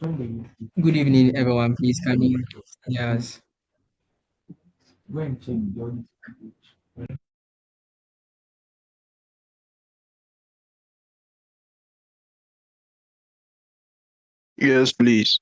Good evening, everyone. Please, can you? Yes. Yes, please.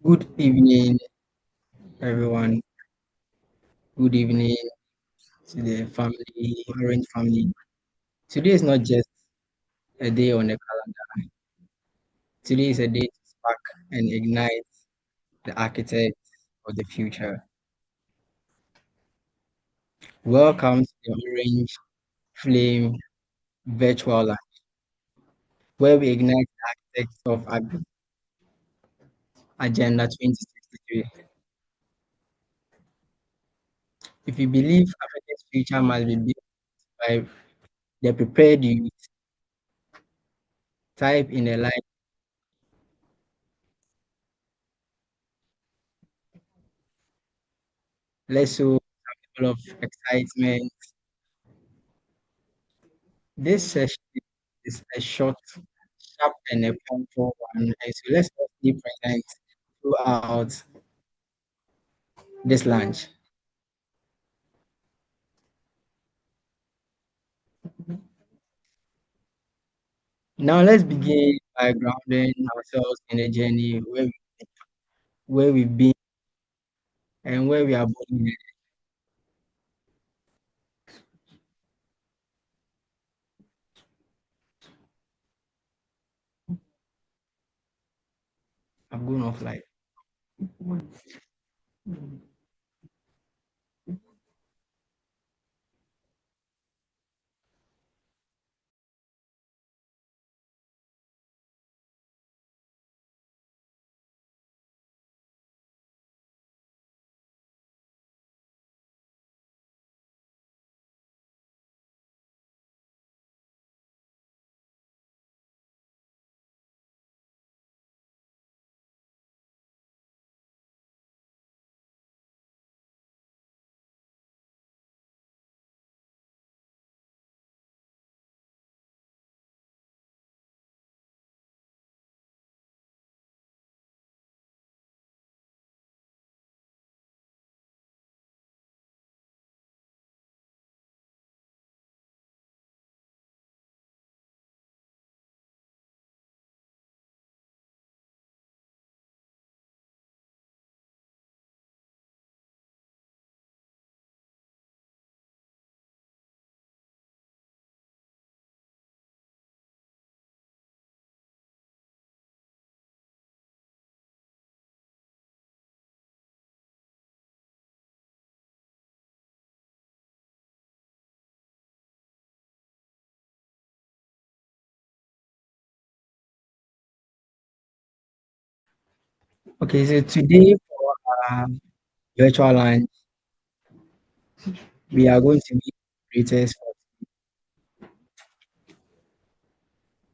Good evening, everyone. Good evening to the family, Orange family. Today is not just a day on the calendar. Today is a day to spark and ignite the architect of the future. Welcome to the Orange Flame Virtual Lab, where we ignite the architects of Agenda 2063. If you believe Africa's future must be built by the prepared youth, type in the line. Let's show a level of excitement. This session is a short, sharp, and a powerful one. And so let's all be present throughout this lunch. Now let's begin by grounding ourselves in a journey where we've been and where we are going next. I've gone off like. Okay, so today for our virtual lunch, we are going to be creators,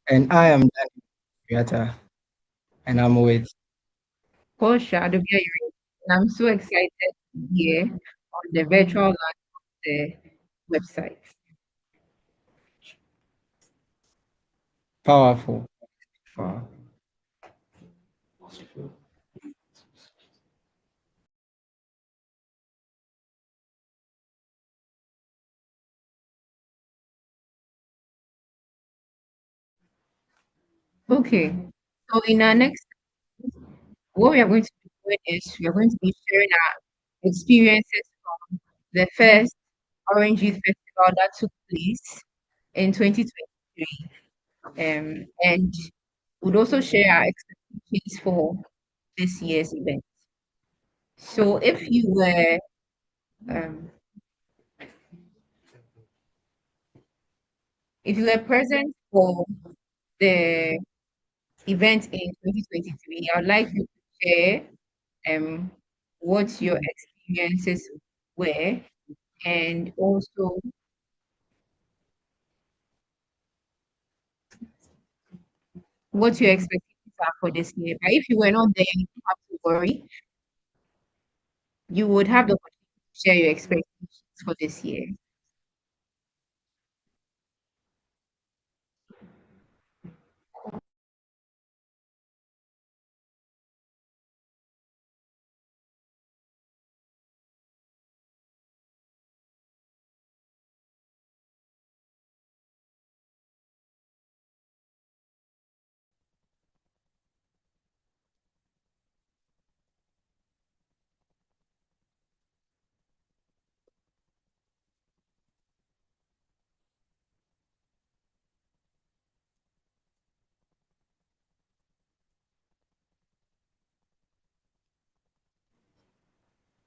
and I am Daniel Creator, and I'm with. Portia Adobe, and I'm so excited to be here on the virtual launch of the website. Powerful. Wow. Okay, so in our next, what we are going to be doing is we are going to be sharing our experiences from the first Orange Youth Festival that took place in 2023, and we'd also share our expectations for this year's event. So um, if you were present for the event in 2023, I would like you to share what your experiences were and also what your expectations are for this year. But if you were not there, you don't have to worry. You would have the opportunity to share your expectations for this year.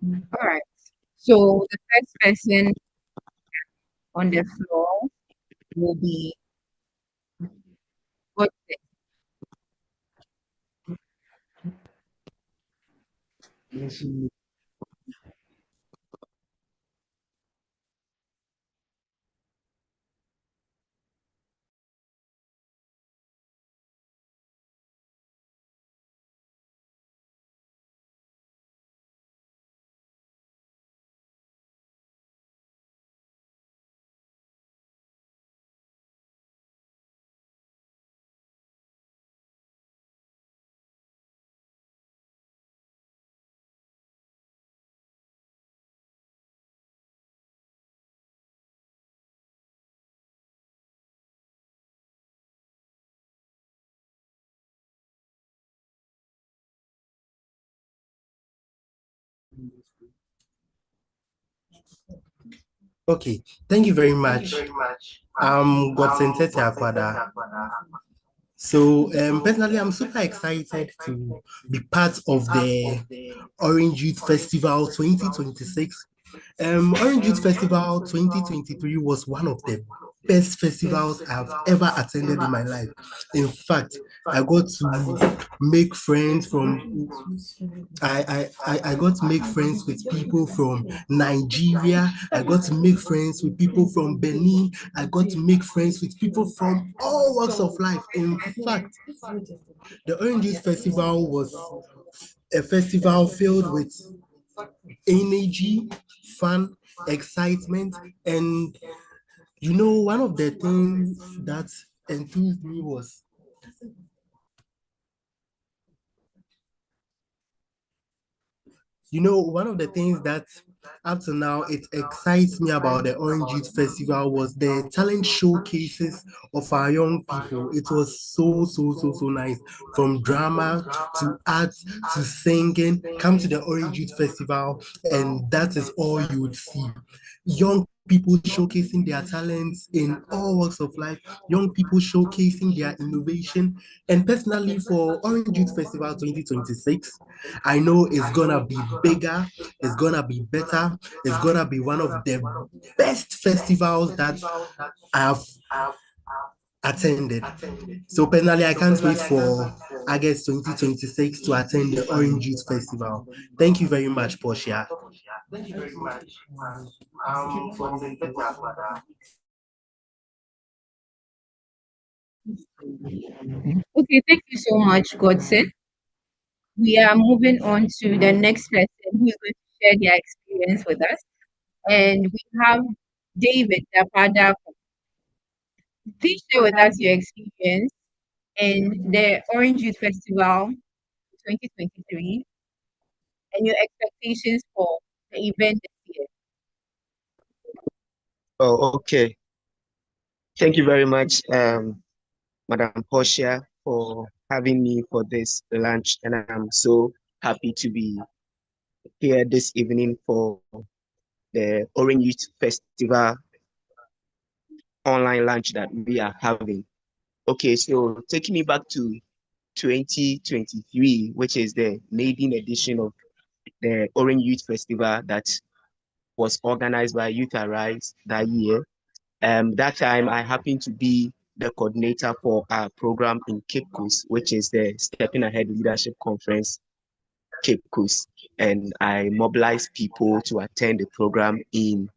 All right. So the first person on the floor will be what? Okay, thank you very much. Godson Tete Akwada. So, personally, I'm super excited to be part of the Orange Youth Festival 2026. Orange Youth Festival 2023 was one of the best festivals I've ever attended in my life. In fact, I got to make friends from I got to make friends with people from Nigeria. I got to make friends with people from Benin. I got to make friends with people from all walks of life. In fact, the Orange Juice Festival was a festival filled with energy, fun, excitement, and one of the things that enthused me was one of the things that up to now it excites me about the Orange Youth Festival was the talent showcases of our young people. It was so nice. From drama to art to singing, come to the Orange Youth Festival, and that is all you would see. Young people showcasing their talents in all walks of life, young people showcasing their innovation. And personally, for Orange Youth Festival 2026, I know it's gonna be bigger, it's gonna be better, it's gonna be one of the best festivals that I've attended. So personally, I can't wait for August 2026 to attend the Orange Youth Festival. Thank you very much, Portia. Okay, thank you so much, Godson. We are moving on to the next person who is going to share their experience with us. And we have David Dapada. Please share with us your experience in the Orange Youth Festival 2023 and your expectations for the event this year. Oh, okay. Thank you very much, Madam Portia, for having me for this lunch. And I'm so happy to be here this evening for the Orange Youth Festival online lunch that we are having. Okay, so taking me back to 2023, which is the maiden edition of the Orange Youth Festival that was organized by Youth Arise that year. That time I happened to be the coordinator for our program in Cape Coast, which is the Stepping Ahead Leadership Conference, Cape Coast. And I mobilized people to attend the program in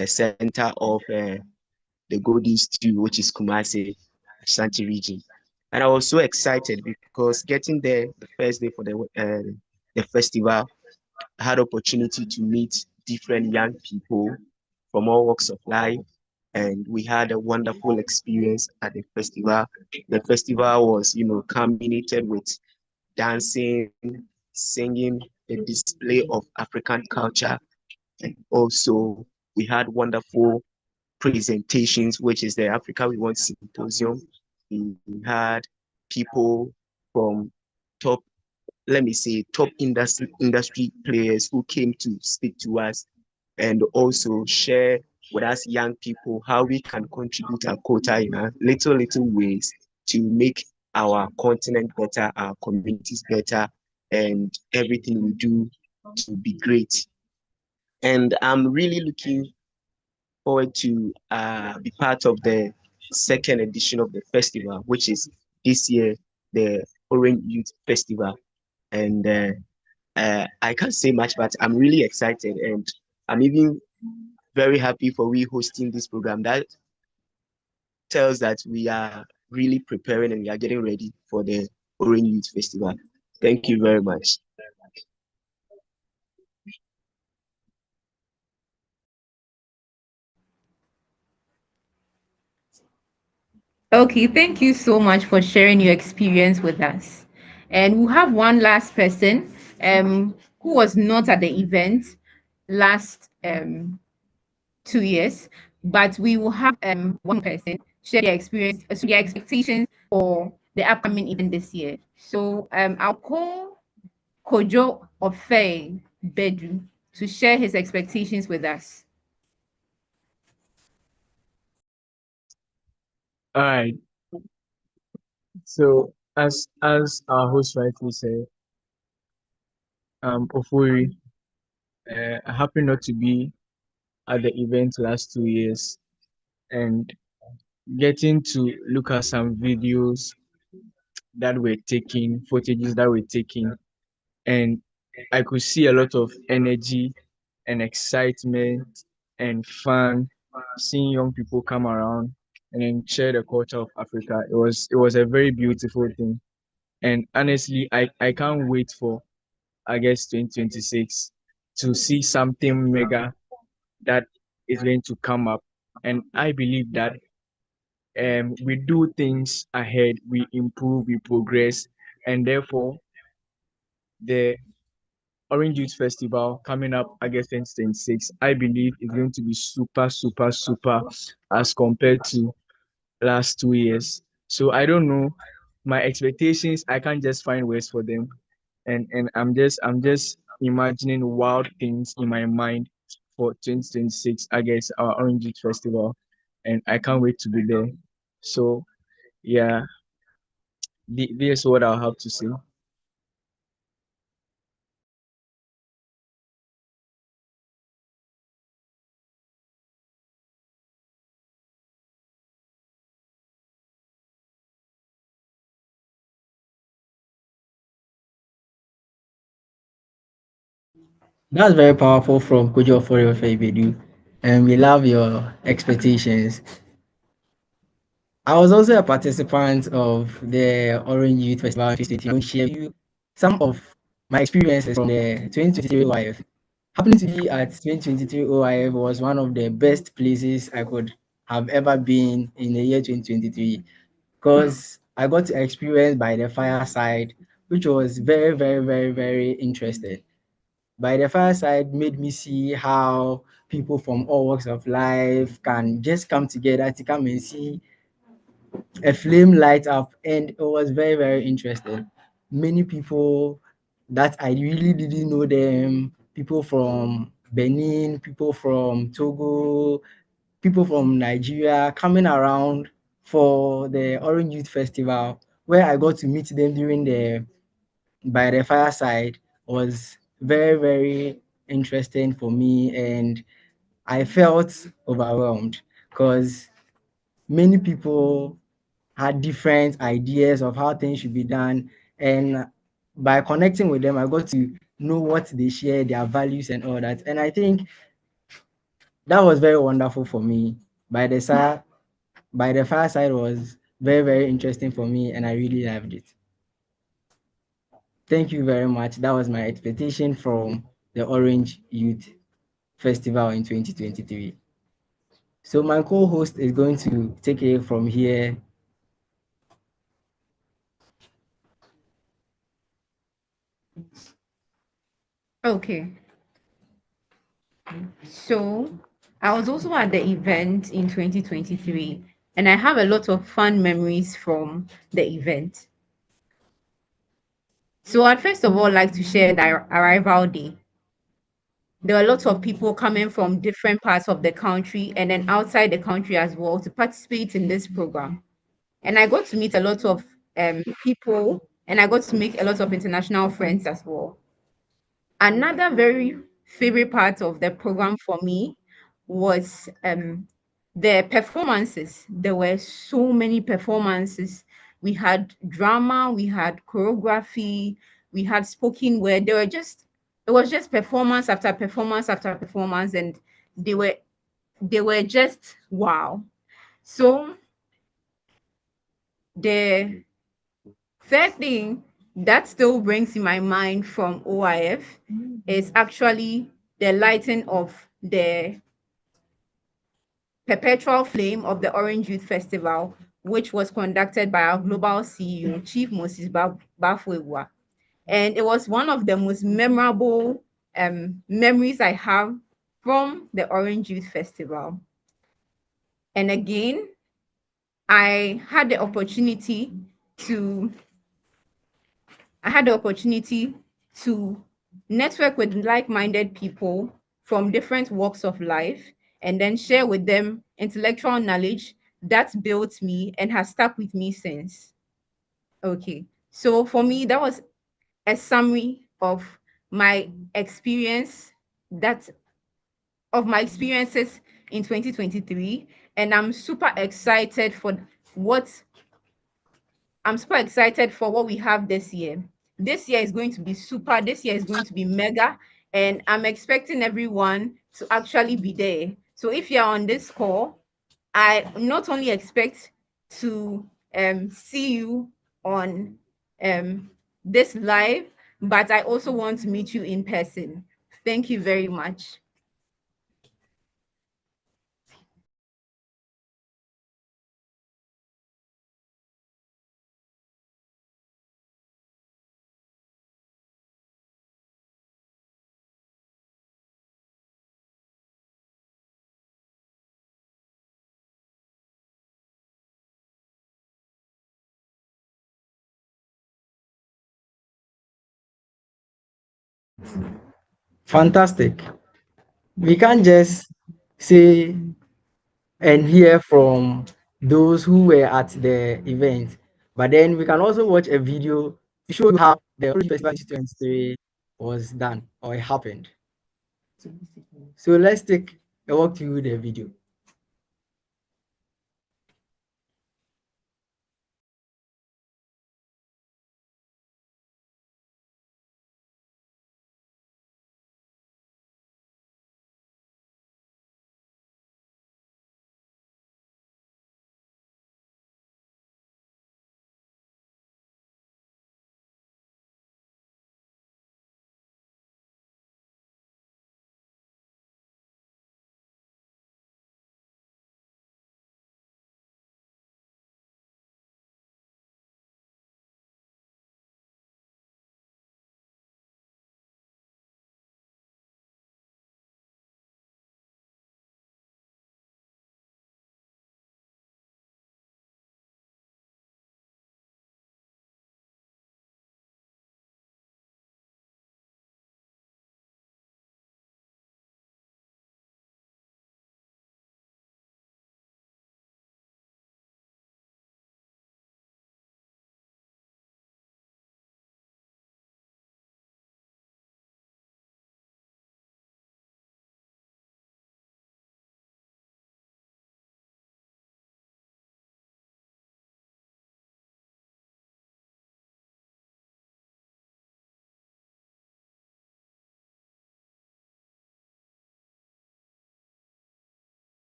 the center of the Golden Stew, which is Kumasi, Ashanti region. And I was so excited because getting there the first day for the festival, I had opportunity to meet different young people from all walks of life, and we had a wonderful experience at the festival. The festival was, culminated with dancing, singing, a display of African culture, and also we had wonderful presentations, which is the Africa We Want Symposium. We had people from top, let me say, top industry players who came to speak to us and also share with us young people how we can contribute our quota in our little ways to make our continent better, our communities better, and everything we do to be great. And I'm really looking forward to be part of the second edition of the festival, which is this year, the Orange Youth Festival. And I can't say much, but I'm really excited, and I'm even very happy for we hosting this program. That tells that we are really preparing and we are getting ready for the Orange Youth Festival. Thank you very much. Okay, thank you so much for sharing your experience with us. And we'll have one last person who was not at the event last 2 years, but we will have one person share their experience, their expectations for the upcoming event this year. So I'll call Kojo Ofe Bedu to share his expectations with us. All right. So as our host rightly said, Ofuri, I happen not to be at the event last 2 years, and getting to look at some videos that were taken, footages that were taken, and I could see a lot of energy and excitement and fun, seeing young people come around and then share the culture of Africa. It was a very beautiful thing. And honestly, I can't wait for August 2026 to see something mega that is going to come up. And I believe that we do things ahead, we improve, we progress, and therefore the Orange Youth Festival coming up August 2026, I believe is going to be super, super, super as compared to last 2 years. So I don't know. My expectations, I can't just find words for them. And I'm just imagining wild things in my mind for 2026, I guess, our Orange Youth Festival. And I can't wait to be there. So yeah, this is what I'll have to say. That's very powerful from Kojo for your Bedu. And we love your expectations. I was also a participant of the Orange Youth Festival in 2020. I will share you some of my experiences from the 2023 OYF. Happening to be at 2023 OYF was one of the best places I could have ever been in the year 2023 because I got to experience by the fireside, which was very, very, very, very interesting. By the fireside made me see how people from all walks of life can just come together to come and see a flame light up, and it was very, very interesting. Many people that I really didn't know them, people from Benin, people from Togo, people from Nigeria coming around for the Orange Youth Festival, where I got to meet them during the by the fireside was very, very interesting for me, and I felt overwhelmed because many people had different ideas of how things should be done. And by connecting with them, I got to know what they share, their values, and all that. And I think that was very wonderful for me. By the side, by the far side was very, very interesting for me, and I really loved it. Thank you very much. That was my expectation from the Orange Youth Festival in 2023. So my co-host is going to take it from here. Okay. So I was also at the event in 2023, and I have a lot of fun memories from the event. So I'd first of all like to share the arrival day. There were lots of people coming from different parts of the country and then outside the country as well to participate in this program. And I got to meet a lot of people, and I got to make a lot of international friends as well. Another very favorite part of the program for me was the performances. There were so many performances. We had drama, we had choreography, we had spoken word. It was just performance after performance after performance, and they were they were just wow. So the third thing that still brings in my mind from OYF is actually the lighting of the perpetual flame of the Orange Youth Festival, which was conducted by our global CEO, Chief Moses Bafuewa. And it was one of the most memorable memories I have from the Orange Youth Festival. And again, I had the opportunity to I had the opportunity to network with like-minded people from different walks of life and then share with them intellectual knowledge that built me and has stuck with me since. Okay. So for me, that was a summary my experience that of my experiences in 2023, and what I'm super excited for what we have this year. This year is going to be super. This year is going to be mega. And I'm expecting everyone to actually be there. So if you're on this call, I not only expect to see you on this live, but I also want to meet you in person. Thank you very much. Fantastic. We can't just say and hear from those who were at the event, but then we can also watch a video to show you how the Orange Festival 2023 was done or it happened. So let's take a walk through the video.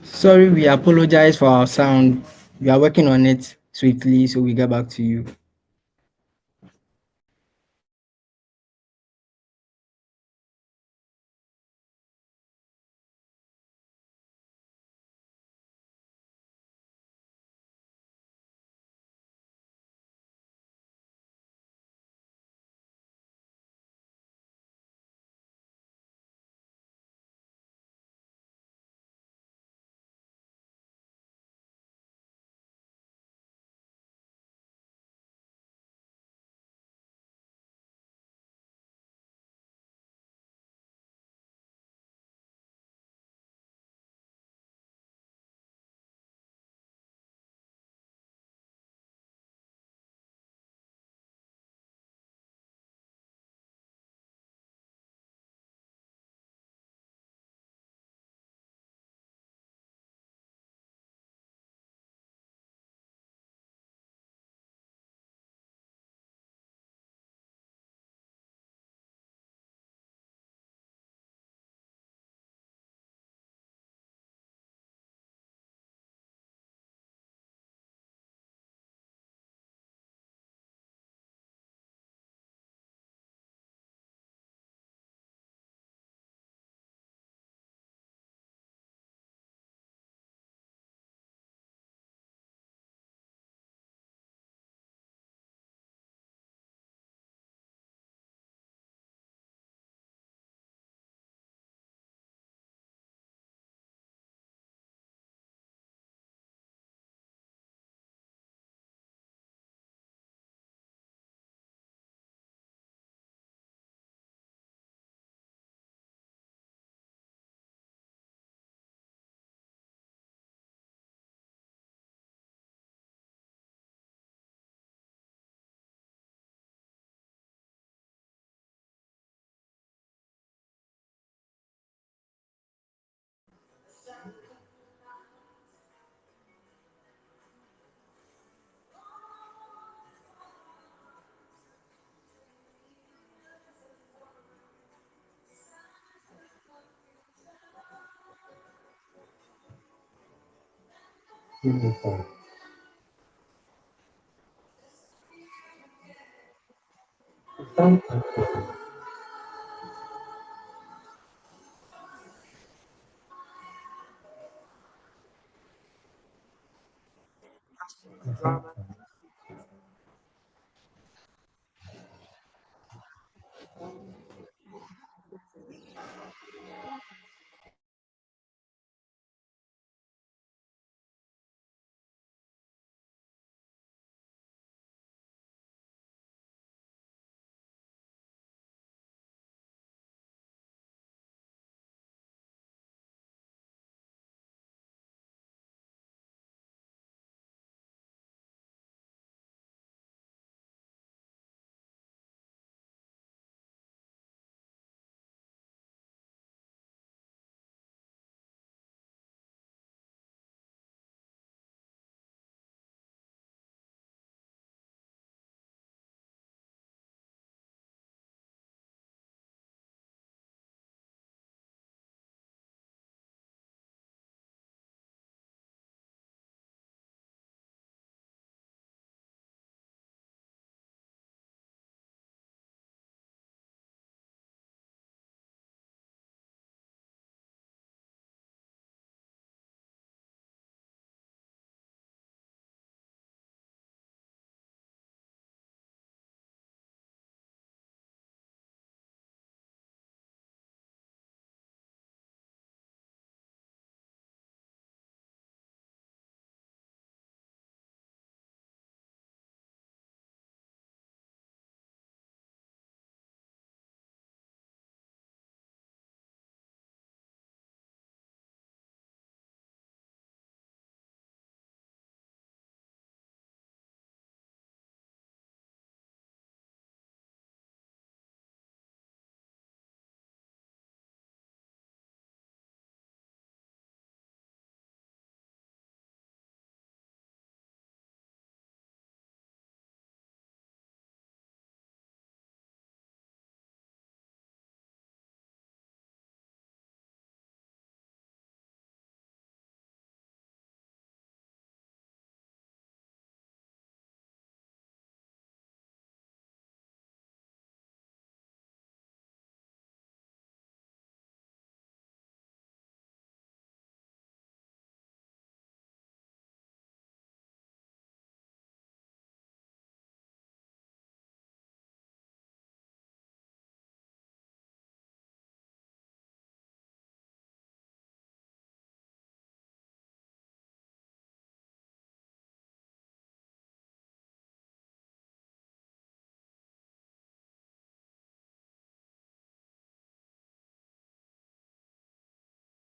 Sorry, we apologize for our sound. We are working on it swiftly, so we get back to you.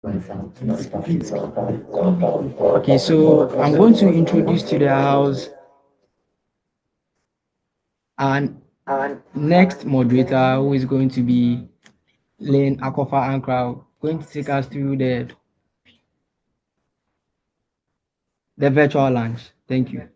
Okay, so I'm going to introduce to the house our next moderator, who is going to be Lane Akofa Ankra, going to take us through the virtual lunch. Thank you.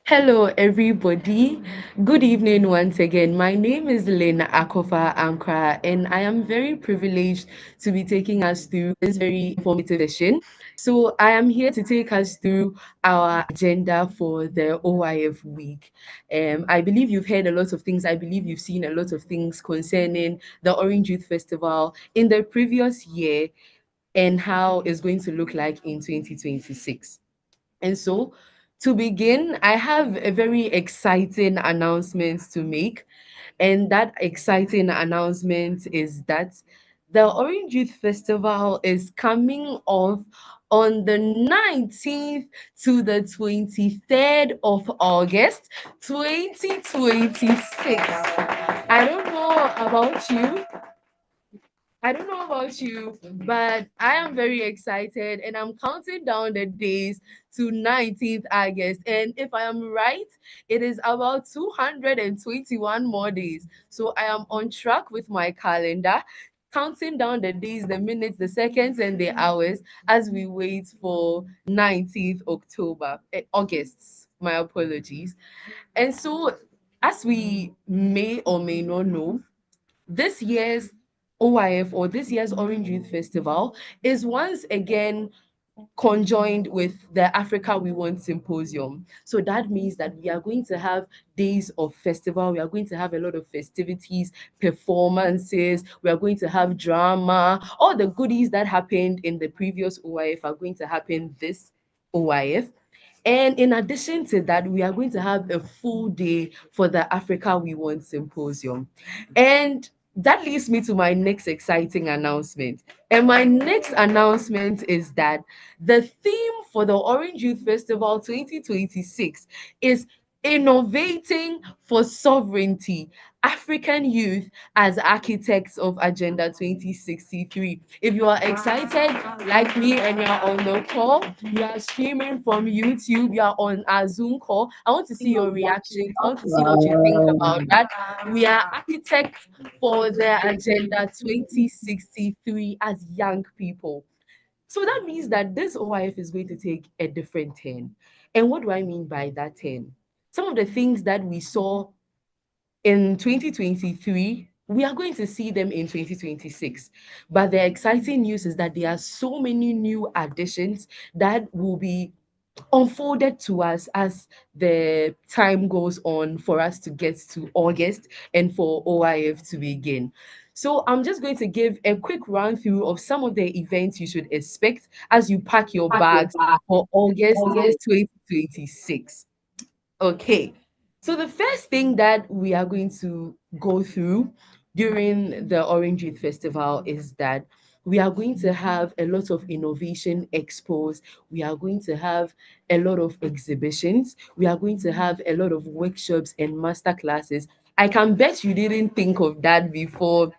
Hello, everybody. Good evening once again. My name is Lena Akofa Ankara, and I am very privileged to be taking us through this very informative session. So, I am here to take us through our agenda for the OYF week. I believe you've heard a lot of things. I believe you've seen a lot of things concerning the Orange Youth Festival in the previous year and how it's going to look like in 2026. And so, to begin, I have a very exciting announcement to make. And that exciting announcement is that the Orange Youth Festival is coming off on the 19th to the 23rd of August, 2026. I don't know about you, I don't know about you, but I am very excited and I'm counting down the days to 19th August. And if I am right, it is about 221 more days. So I am on track with my calendar, counting down the days, the minutes, the seconds, and the hours as we wait for 19th August. My apologies. And so, as we may or may not know, this year's OYF, or this year's Orange Youth Festival, is once again conjoined with the Africa We Want Symposium. So that means that we are going to have days of festival, we are going to have a lot of festivities, performances, we are going to have drama, all the goodies that happened in the previous OYF are going to happen this OYF. And in addition to that, we are going to have a full day for the Africa We Want Symposium. And that leads me to my next exciting announcement. And my next announcement is that the theme for the Orange Youth Festival 2026 is innovating for sovereignty. African youth as architects of Agenda 2063. If you are excited like me and you are on the call, you are streaming from YouTube, you are on our Zoom call, I want to see your reactions. I want to see what you think about that. We are architects for the Agenda 2063 as young people. So that means that this OIF is going to take a different turn. And what do I mean by that turn? Some of the things that we saw in 2023, we are going to see them in 2026. But the exciting news is that there are so many new additions that will be unfolded to us as the time goes on for us to get to August and for OIF to begin. So I'm just going to give a quick run through of some of the events you should expect as you pack your bags for August 2026. Okay. So the first thing that we are going to go through during the Orange Youth Festival is that we are going to have a lot of innovation expos. We are going to have a lot of exhibitions. We are going to have a lot of workshops and master classes. I can bet you didn't think of that before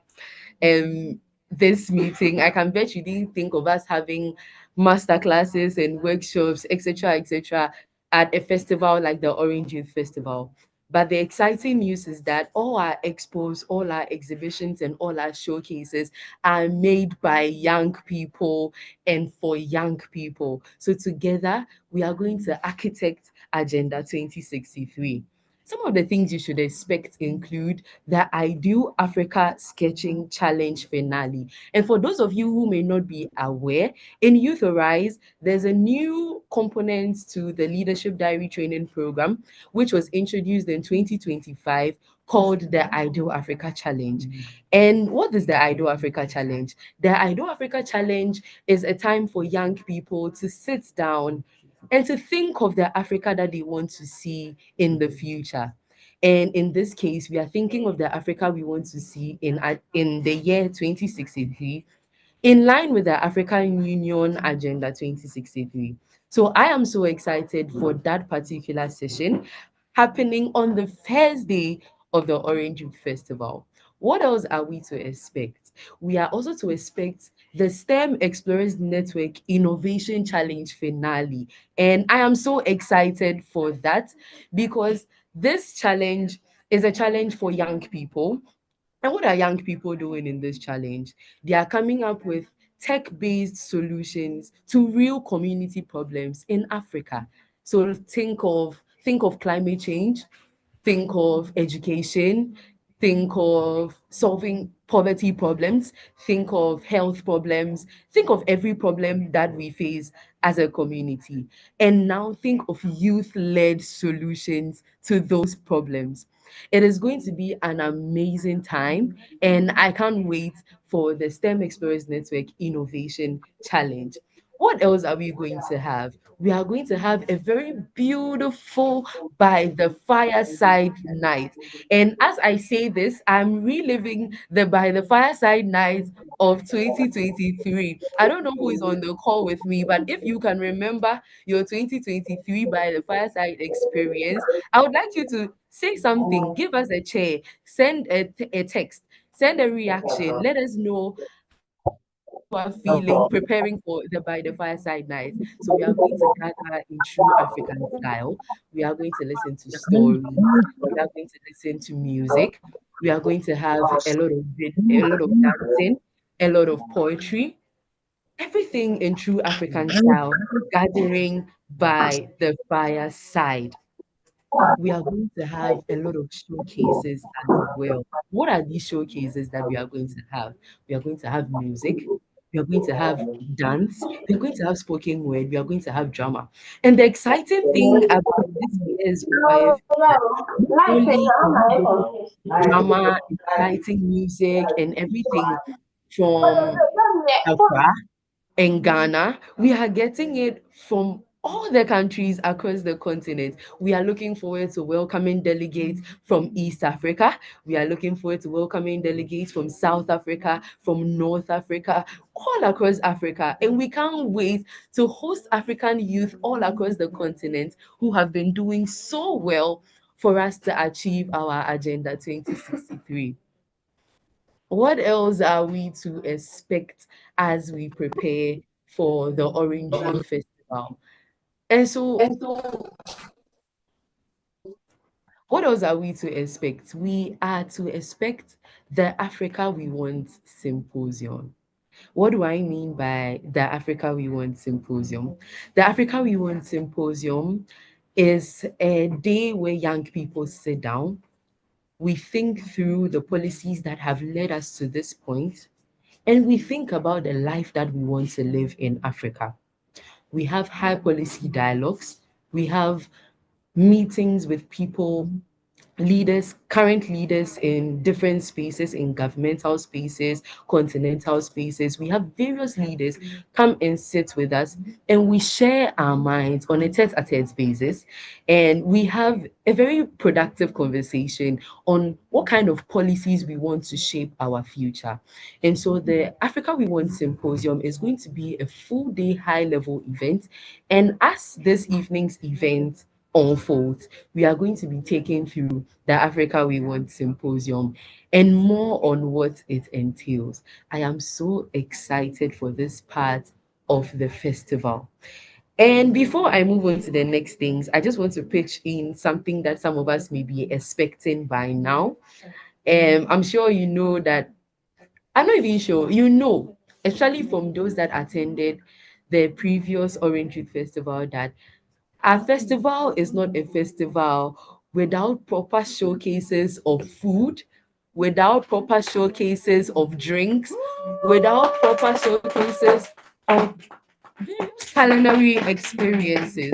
um this meeting. I can bet you didn't think of us having master classes and workshops, etc., etc., at a festival like the Orange Youth Festival. But the exciting news is that all our expos, all our exhibitions, and all our showcases are made by young people and for young people. So together, we are going to architect Agenda 2063. Some of the things you should expect include the Ideal Africa Sketching Challenge finale. And for those of you who may not be aware, in Youth Arise, there's a new component to the Leadership Diary Training Program, which was introduced in 2025 called the Ideal Africa Challenge. And what is the Ideal Africa Challenge? The Ideal Africa Challenge is a time for young people to sit down and to think of the Africa that they want to see in the future. And in this case, we are thinking of the Africa we want to see in the year 2063, in line with the African Union Agenda 2063. So I am so excited for that particular session happening on the first day of the Orange Youth Festival. What else are we to expect? We are also to expect the STEM Explorers Network Innovation Challenge finale. And I am so excited for that because this challenge is a challenge for young people. And what are young people doing in this challenge? They are coming up with tech-based solutions to real community problems in Africa. So think of climate change, think of education, think of solving poverty problems, think of health problems, think of every problem that we face as a community. And now think of youth led solutions to those problems. It is going to be an amazing time, and I can't wait for the STEM Explorers Network Innovation Challenge. What else are we going to have? We are going to have a very beautiful by the fireside night. And as I say this, I'm reliving the by the fireside night of 2023. I don't know who is on the call with me, but if you can remember your 2023 by the fireside experience, I would like you to say something, give us a chair, send a text, send a reaction, let us know you are feeling preparing for the by the fireside night. So we are going to gather in true African style. We are going to listen to stories. We are going to listen to music. We are going to have a lot of dancing, a lot of poetry, everything in true African style, gathering by the fireside. We are going to have a lot of showcases as well. What are these showcases that we are going to have? We are going to have music. We are going to have dance. We are going to have spoken word. We are going to have drama. And the exciting thing about this year's OYF is that not only are we getting drama, exciting music, and everything from Accra, in Ghana. We are getting it from all the countries across the continent. We are looking forward to welcoming delegates from East Africa. We are looking forward to welcoming delegates from South Africa, from North Africa, all across Africa. And we can't wait to host African youth all across the continent who have been doing so well for us to achieve our Agenda 2063. What else are we to expect as we prepare for the Orange Youth Festival? And so, what else are we to expect? We are to expect the Africa We Want Symposium. What do I mean by the Africa We Want Symposium? The Africa We Want Symposium is a day where young people sit down. We think through the policies that have led us to this point, and we think about the life that we want to live in Africa. We have high policy dialogues. We have meetings with people, leaders, current leaders in different spaces, in governmental spaces, continental spaces. We have various leaders come and sit with us, and we share our minds on a tete-a-tete basis. And we have a very productive conversation on what kind of policies we want to shape our future. And so the Africa We Want Symposium is going to be a full day high level event. And as this evening's event unfolds, we are going to be taking through the Africa We Want Symposium and more on what it entails. I am so excited for this part of the festival. And before I move on to the next things, I just want to pitch in something that some of us may be expecting by now. I'm sure you know that, I'm not even sure, especially from those that attended the previous Orange Youth Festival, that our festival is not a festival without proper showcases of food, without proper showcases of drinks, without proper showcases of culinary experiences.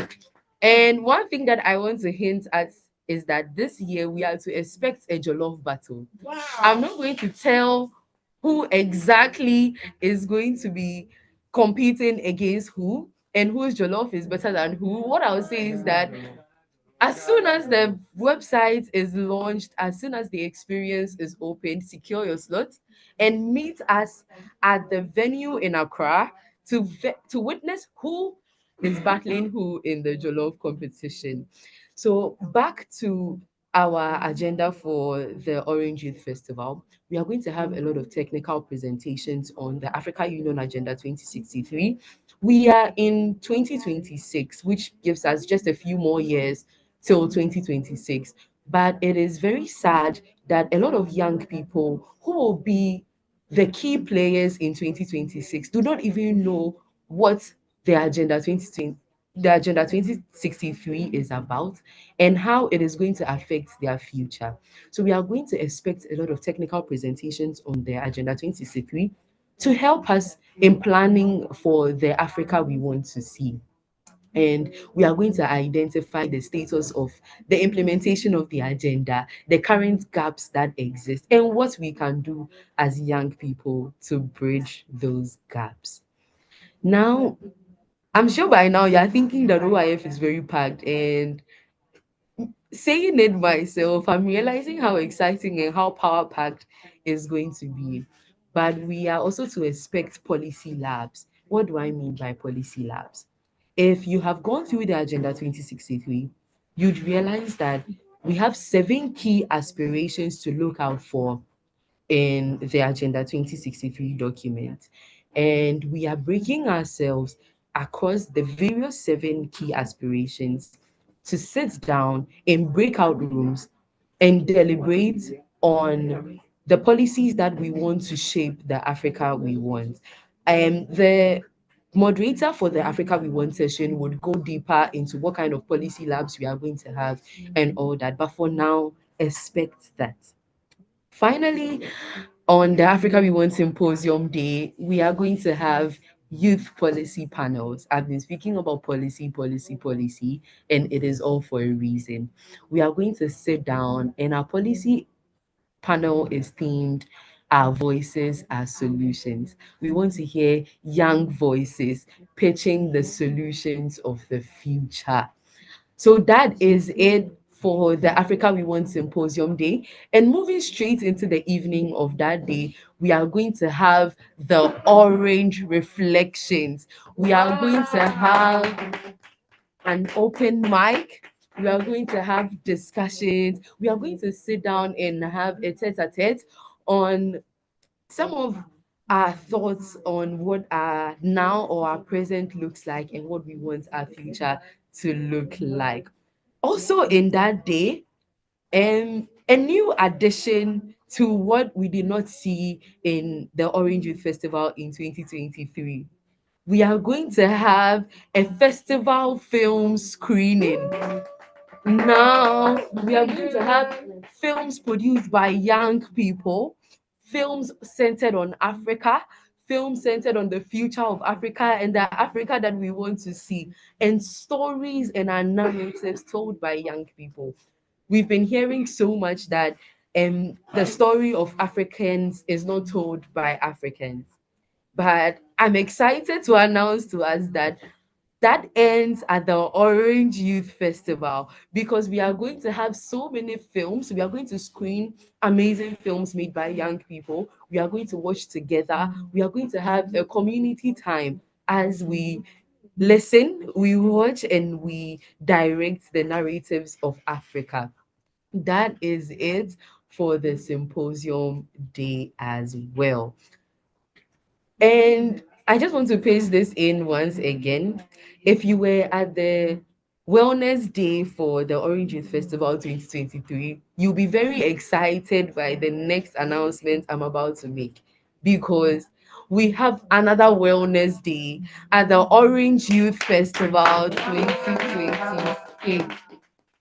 And one thing that I want to hint at is that this year we are to expect a jollof battle. I'm not going to tell who exactly is going to be competing against who and whose jollof is better than who. What I'll say is that as soon as the website is launched, as soon as the experience is open, secure your slot and meet us at the venue in Accra to witness who is battling who in the Jollof competition. So back to our agenda for the Orange Youth Festival, we are going to have a lot of technical presentations on the Africa Union Agenda 2063. We are in 2026, which gives us just a few more years till 2026. But it is very sad that a lot of young people who will be the key players in 2026 do not even know what the Agenda 2020, the Agenda 2063 is about and how it is going to affect their future. So we are going to expect a lot of technical presentations on the Agenda 2063 to help us in planning for the Africa we want to see. And we are going to identify the status of the implementation of the agenda, the current gaps that exist, and what we can do as young people to bridge those gaps. Now, I'm sure by now you're thinking that OIF is very packed, and saying it myself, I'm realizing how exciting and how power packed is going to be. But we are also to expect policy labs. What do I mean by policy labs? If you have gone through the Agenda 2063, you'd realize that we have 7 key aspirations to look out for in the Agenda 2063 document. And we are breaking ourselves across the various 7 key aspirations to sit down in breakout rooms and deliberate on the policies that we want to shape the Africa we want. The moderator for the Africa We Want session would go deeper into what kind of policy labs we are going to have and all that. But for now, expect that. Finally, on the Africa We Want Symposium Day, we are going to have youth policy panels. I've been speaking about policy, policy, policy, and it is all for a reason. We are going to sit down, and our policy panel is themed Our Voices, Our Solutions. We want to hear young voices pitching the solutions of the future. So that is it for the Africa We Want Symposium Day. And moving straight into the evening of that day, we are going to have the Orange Reflections. We are going to have an open mic. We are going to have discussions. We are going to sit down and have a tete a tete on some of our thoughts on what our now or our present looks like and what we want our future to look like. Also, in that day, a new addition to what we did not see in the Orange Youth Festival in 2023. We are going to have a festival film screening. Now, we are going to have films produced by young people, films centered on Africa, films centered on the future of Africa and the Africa that we want to see, and stories and our narratives told by young people. We've been hearing so much that the story of Africans is not told by Africans. But I'm excited to announce to us that that ends at the Orange Youth Festival because we are going to have so many films. We are going to screen amazing films made by young people. We are going to watch together. We are going to have a community time as we listen, we watch, and we direct the narratives of Africa. That is it for the symposium day as well. And I just want to paste this in once again. If you were at the Wellness Day for the Orange Youth Festival 2023, you'll be very excited by the next announcement I'm about to make because we have another Wellness Day at the Orange Youth Festival 2028.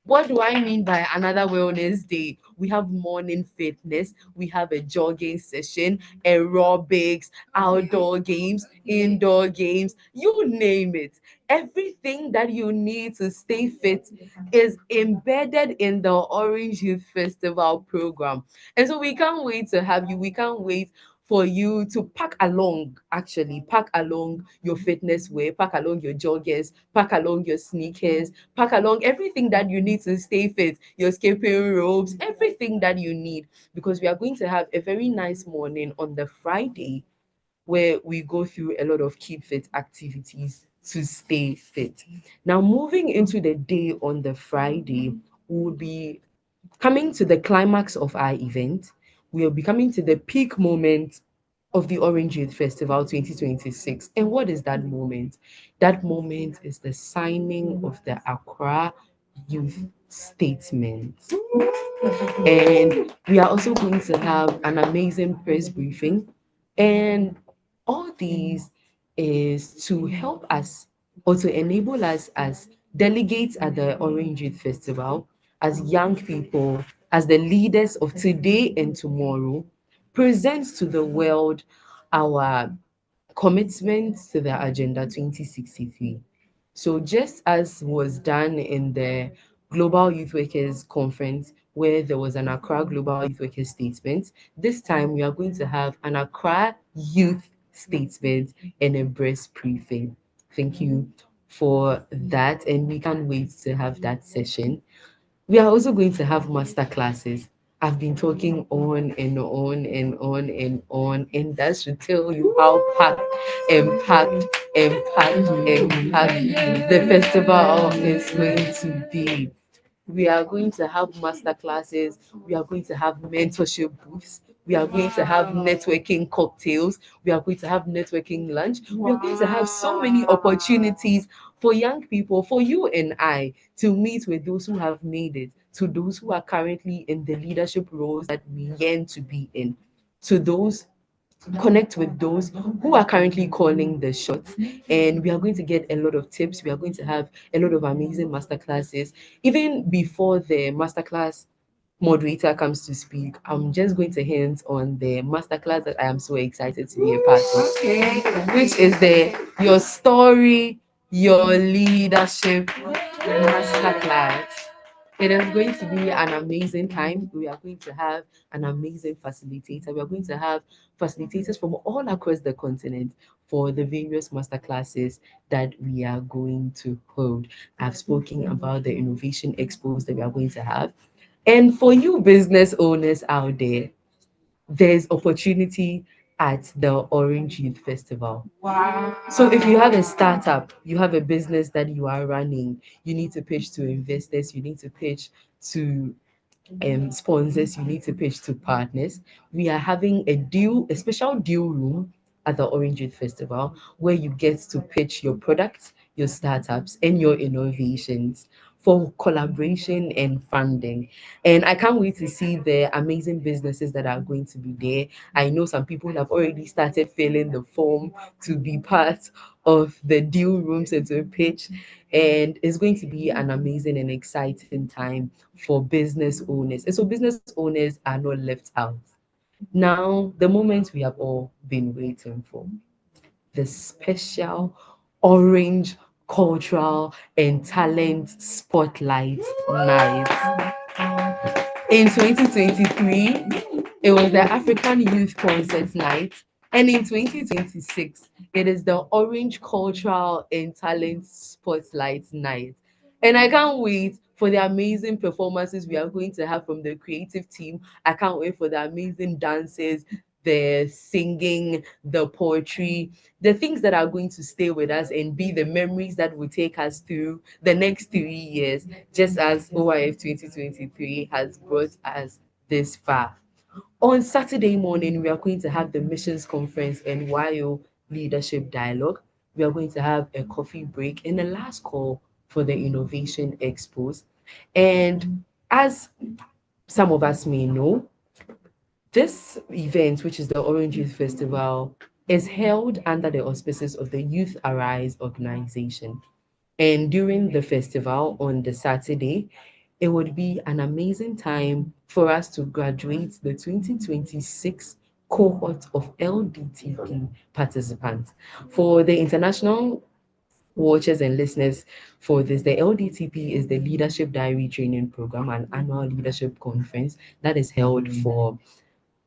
What do I mean by another wellness day? We have morning fitness, we have a jogging session, aerobics, outdoor games, indoor games, you name it. Everything that you need to stay fit is embedded in the Orange Youth Festival program. And so we can't wait to have you. We can't wait for you to pack along your fitness wear, pack along your joggers, pack along your sneakers, pack along everything that you need to stay fit, your skipping ropes, everything that you need, because we are going to have a very nice morning on the Friday where we go through a lot of keep fit activities to stay fit. Now, moving into the day on the Friday, will be Coming to the climax of our event, we'll be coming to the peak moment of the Orange Youth Festival 2026. And what is that moment? That moment is the signing of the Accra Youth Statement. And we are also going to have an amazing press briefing. And all these is to help us or to enable us as delegates at the Orange Youth Festival, as young people, as the leaders of today and tomorrow, present to the world our commitment to the Agenda 2063. So, just as was done in the Global Youth Workers Conference, where there was an Accra Global Youth Workers Statement, this time we are going to have an Accra Youth Statement and a breast briefing. Thank you for that, and we can't wait to have that session. We are also going to have master classes. I've been talking on and on and on and on, and that should tell you how packed and packed and packed and packed the festival is going to be. We are going to have master classes. We are going to have mentorship booths. We are going to have networking cocktails. We are going to have networking lunch. We are going to have so many opportunities for young people, for you and I, to meet with those who have made it, to those who are currently in the leadership roles that we yearn to be in, to those connect with those who are currently calling the shots. And we are going to get a lot of tips. We are going to have a lot of amazing masterclasses. Even before the masterclass moderator comes to speak, I'm just going to hint on the masterclass that I am so excited to be a part of, which is the Your Story, Your Leadership Masterclass. It is going to be an amazing time. We are going to have an amazing facilitator. We are going to have facilitators from all across the continent for the various master classes that we are going to hold. I've spoken about the innovation expos that we are going to have. And for you business owners out there, there's opportunity at the Orange Youth Festival. Wow. So if you have a startup, you have a business that you are running, you need to pitch to investors, you need to pitch to sponsors, you need to pitch to partners. We are having a special deal room at the Orange Youth Festival where you get to pitch your products, your startups, and your innovations for collaboration and funding. And I can't wait to see the amazing businesses that are going to be there. I know some people have already started filling the form to be part of the deal rooms and to pitch. And it's going to be an amazing and exciting time for business owners. And so business owners are not left out. Now, the moment we have all been waiting for, the special Orange Cultural and Talent Spotlight Night. In 2023, it was the African Youth Concert Night. And in 2026, it is the Orange Cultural and Talent Spotlight Night. And I can't wait for the amazing performances we are going to have from the creative team. I can't wait for the amazing dances, the singing, the poetry, the things that are going to stay with us and be the memories that will take us through the next 3 years, just as OYF 2023 has brought us this far. On Saturday morning, we are going to have the missions conference and YO leadership dialogue. We are going to have a coffee break and a last call for the innovation expos. And as some of us may know, this event, which is the Orange Youth Festival, is held under the auspices of the Youth Arise organization. And during the festival on the Saturday, it would be an amazing time for us to graduate the 2026 cohort of LDTP participants. For the international watchers and listeners for this, the LDTP is the Leadership Diary Training Program, an annual leadership conference that is held for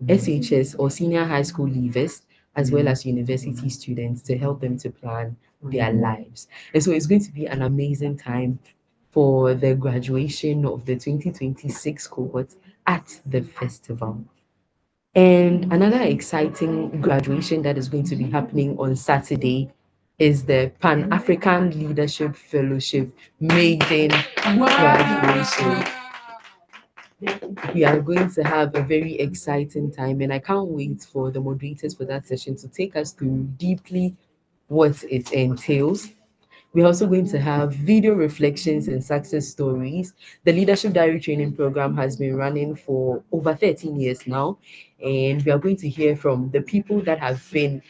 SHS or senior high school leavers, as well as university students to help them to plan their lives. And so it's going to be an amazing time for the graduation of the 2026 cohort at the festival. And another exciting graduation that is going to be happening on Saturday is the Pan African Leadership Fellowship Maiden graduation. We are going to have a very exciting time, and I can't wait for the moderators for that session to take us through deeply what it entails. We're also going to have video reflections and success stories. The Leadership Diary Training Program has been running for over 13 years now, and we are going to hear from the people that have been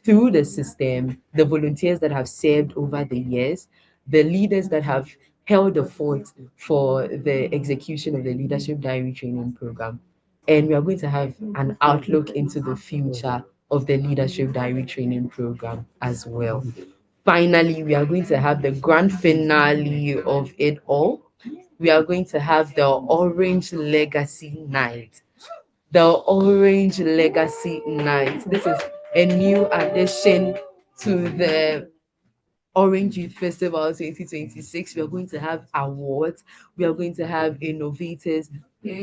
through the system, the volunteers that have served over the years, the leaders that have held the fort for the execution of the Leadership Diary Training Program. And we are going to have an outlook into the future of the Leadership Diary Training Program as well. Finally, we are going to have the grand finale of it all. We are going to have the Orange Legacy Night. The Orange Legacy Night. This is a new addition to the Orange Youth Festival 2026. We are going to have awards. We are going to have innovators,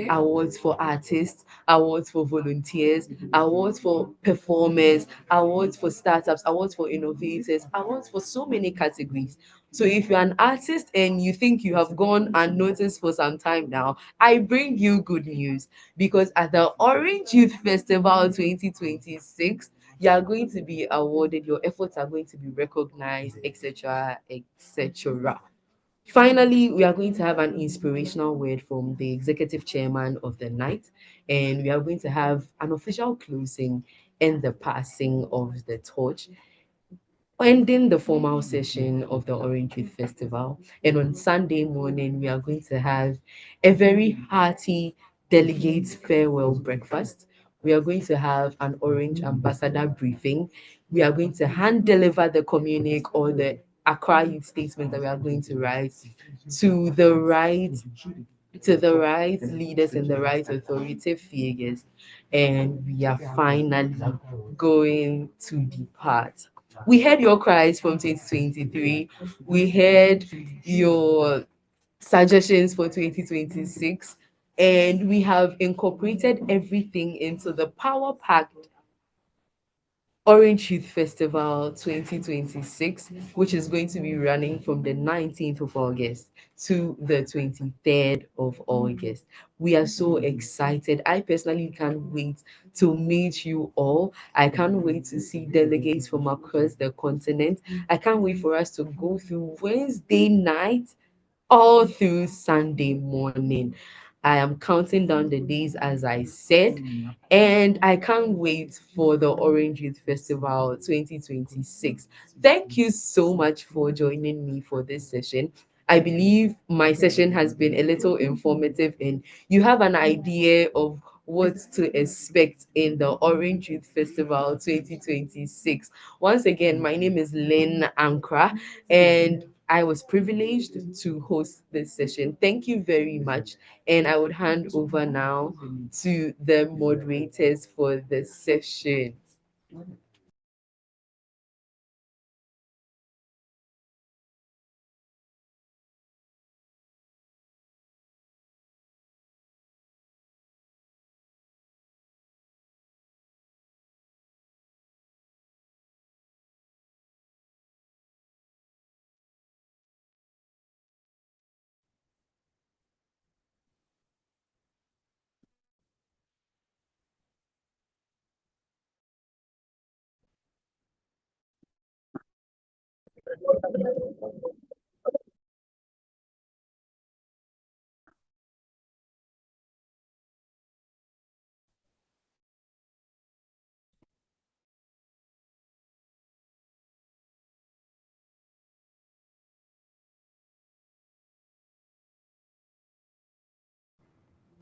awards for artists, awards for volunteers, awards for performers, awards for startups, awards for innovators, awards for so many categories. So if you're an artist and you think you have gone unnoticed for some time now, I bring you good news, because at the Orange Youth Festival 2026, you are going to be awarded, your efforts are going to be recognized, etc., etc. Finally, we are going to have an inspirational word from the executive chairman of the night, and we are going to have an official closing and the passing of the torch, ending the formal session of the Orange Youth Festival. And on Sunday morning, we are going to have a very hearty delegates farewell breakfast. We are going to have an Orange Ambassador briefing. We are going to hand deliver the communique or the Accra Youth statement that we are going to write to the right leaders and the right authoritative figures, and we are finally going to depart. We heard your cries from 2023. We heard your suggestions for 2026, and we have incorporated everything into the power packed Orange Youth Festival 2026, which is going to be running from the 19th of August to the 23rd of August. We are so excited. I personally can't wait to meet you all. I can't wait to see delegates from across the continent. I can't wait for us to go through Wednesday night all through Sunday morning. I am counting down the days, as I said, and I can't wait for the Orange Youth Festival 2026. Thank you so much for joining me for this session. I believe my session has been a little informative and you have an idea of what to expect in the Orange Youth Festival 2026. Once again, my name is Lynn Ankra, and I was privileged to host this session. Thank you very much. And I would hand over now to the moderators for the session.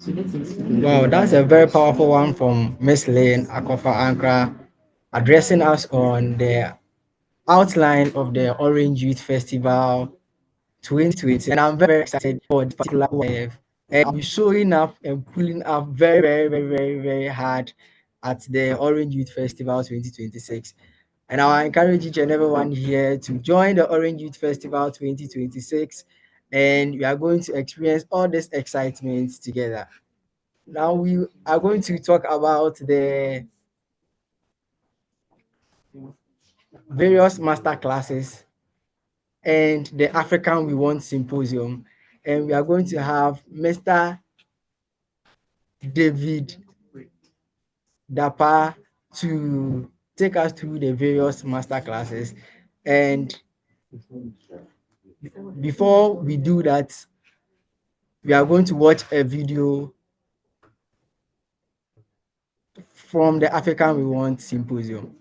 Wow, that's a very powerful one from Miss Lane Akofa Ankara, addressing us on the outline of the Orange Youth Festival 2020. And I'm very excited for this particular OYF. And I'll be showing up and pulling up very hard at the Orange Youth Festival 2026. And I encourage each and everyone here to join the Orange Youth Festival 2026. And we are going to experience all this excitement together. Now we are going to talk about the various master classes and the African We Want Symposium. And we are going to have Mr. David, Dapa to take us through the various master classes. And before we do that, we are going to watch a video from the African We Want Symposium.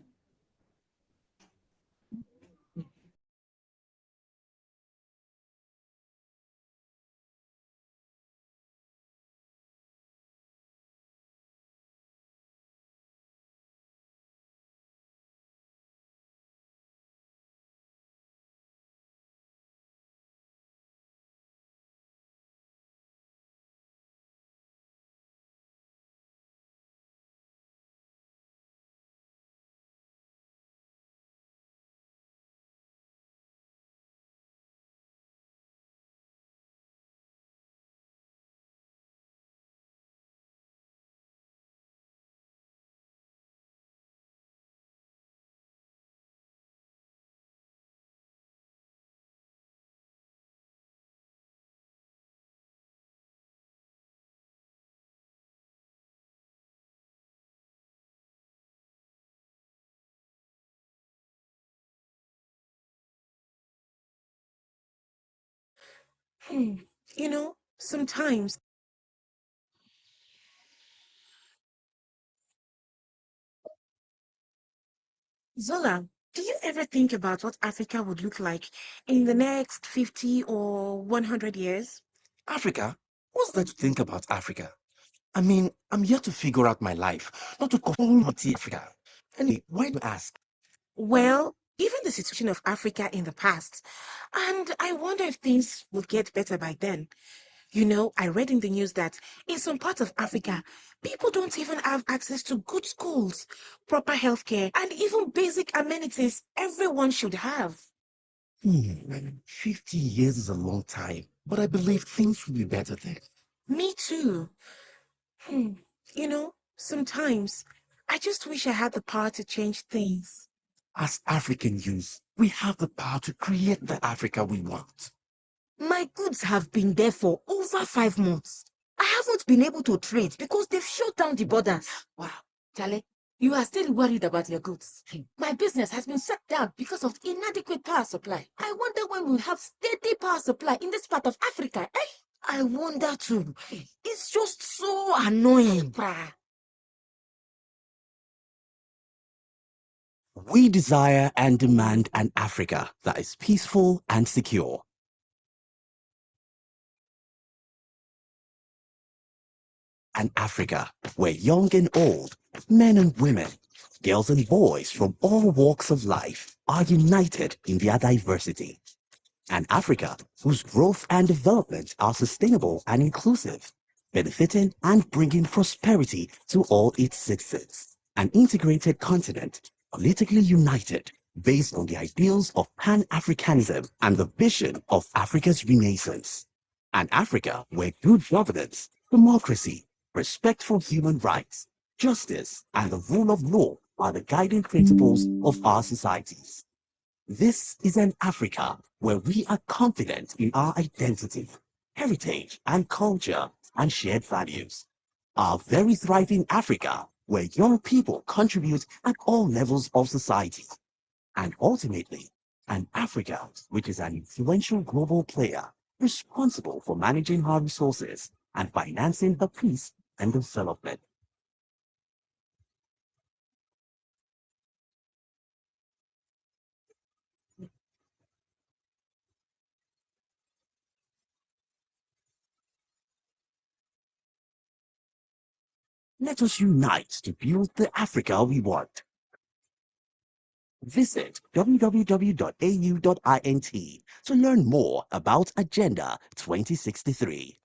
Hmm. Sometimes, Zola, do you ever think about what Africa would look like in the next 50 or 100 years? Africa? What's there to think about Africa? I mean, I'm here to figure out my life, not to conform to Africa. Anyway, why do you ask? Well, given the situation of Africa in the past, and I wonder if things will get better by then. I read in the news that in some parts of Africa, people don't even have access to good schools, proper healthcare, and even basic amenities everyone should have. 50 years is a long time, but I believe things will be better then. Me too. Hmm. Sometimes I just wish I had the power to change things. As African youth, we have the power to create the Africa we want. My goods have been there for over 5 months. I haven't been able to trade because they've shut down the borders. Wow, Charlie, you are still worried about your goods. My business has been shut down because of inadequate power supply. I wonder when we'll have steady power supply in this part of Africa, eh? I wonder too. It's just so annoying. We desire and demand an Africa that is peaceful and secure. An Africa where young and old, men and women, girls and boys from all walks of life are united in their diversity. An Africa whose growth and development are sustainable and inclusive, benefiting and bringing prosperity to all its citizens. An integrated continent, politically united, based on the ideals of Pan-Africanism and the vision of Africa's Renaissance. An Africa where good governance, democracy, respect for human rights, justice, and the rule of law are the guiding principles of our societies. This is an Africa where we are confident in our identity, heritage, and culture, and shared values. A very thriving Africa where young people contribute at all levels of society. And ultimately, an Africa which is an influential global player responsible for managing our resources and financing the peace and development. Let us unite to build the Africa we want. Visit www.au.int to learn more about Agenda 2063.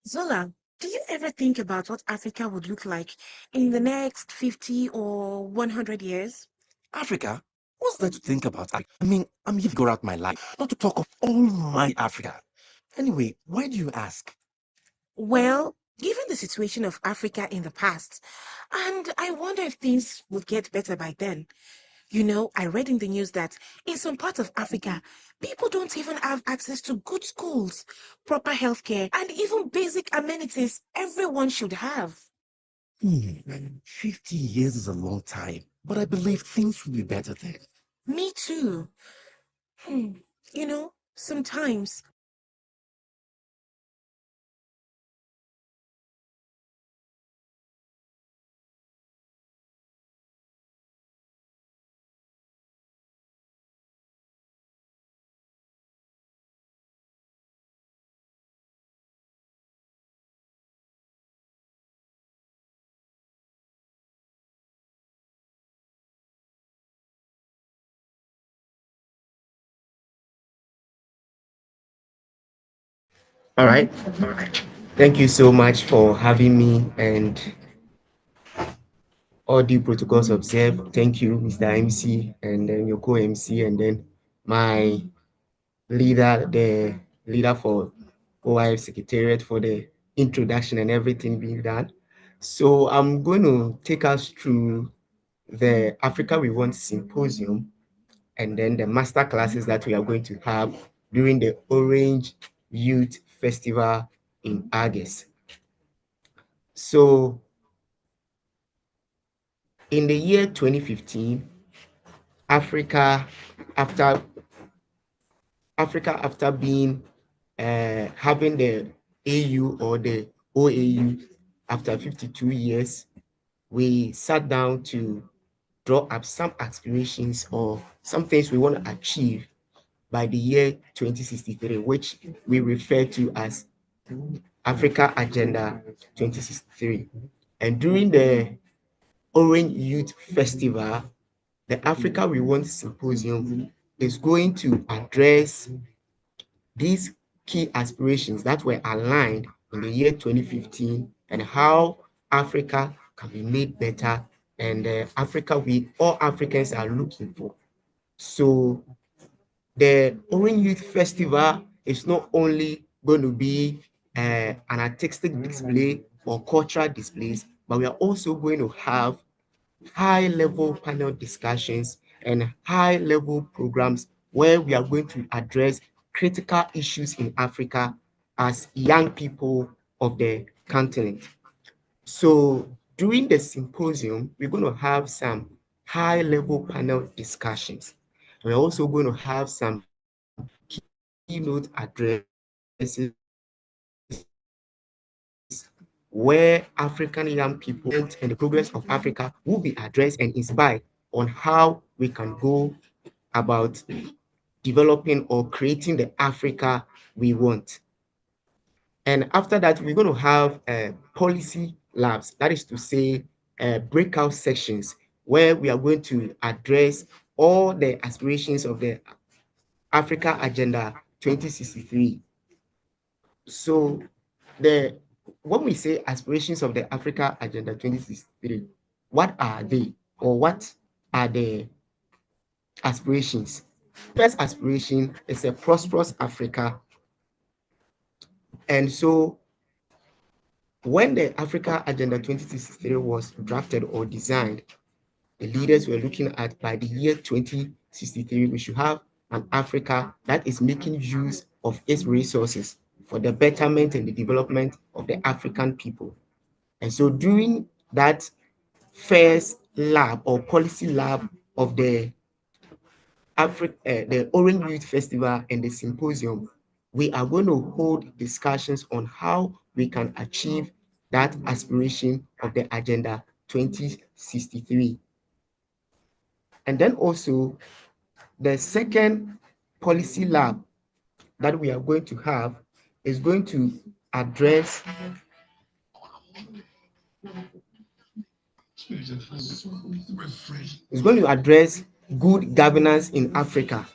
Zola, do you ever think about what Africa would look like in the next 50 or 100 years? Africa? What's there to think about? I mean, I'm here to figure out my life, not to talk of all my Africa. Anyway, why do you ask? Well, given the situation of Africa in the past, and I wonder if things would get better by then. You know, I read in the news that in some parts of Africa, people don't even have access to good schools, proper healthcare, and even basic amenities everyone should have. 50 years is a long time, but I believe things will be better then. Me too. Hmm. You know, sometimes. All right. Thank you so much for having me, and all due protocols observed. Thank you, Mr. MC, and then your co-MC, and then my leader, the leader for OYF Secretariat, for the introduction and everything being done. So I'm going to take us through the Africa We Want Symposium and then the master classes that we are going to have during the Orange Youth Festival in August. So in the year 2015, Africa, after after being having the AU or the OAU after 52 years, we sat down to draw up some aspirations or some things we want to achieve by the year 2063, which we refer to as Africa Agenda 2063. And during the Orange Youth Festival, the Africa We Want Symposium is going to address these key aspirations that were aligned in the year 2015 and how Africa can be made better and Africa we all Africans are looking for. So the Orange Youth Festival is not only going to be an artistic display or cultural displays, but we are also going to have high-level panel discussions and high-level programs where we are going to address critical issues in Africa as young people of the continent. So during the symposium, we're going to have some high-level panel discussions. We're also going to have some keynote addresses where African young people and the progress of Africa will be addressed and inspired on how we can go about developing or creating the Africa we want. And after that, we're going to have policy labs, that is to say, breakout sections where we are going to address all the aspirations of the Africa Agenda 2063. So the when we say aspirations of the Africa Agenda 2063, what are they or what are the aspirations? First aspiration is a prosperous Africa. And so when the Africa Agenda 2063 was drafted or designed, the leaders were looking at by the year 2063, we should have an Africa that is making use of its resources for the betterment and the development of the African people. And so during that first lab or policy lab of the Orange Youth Festival and the symposium, we are going to hold discussions on how we can achieve that aspiration of the Agenda 2063. And then also the second policy lab that we are going to have is going to address good governance in Africa.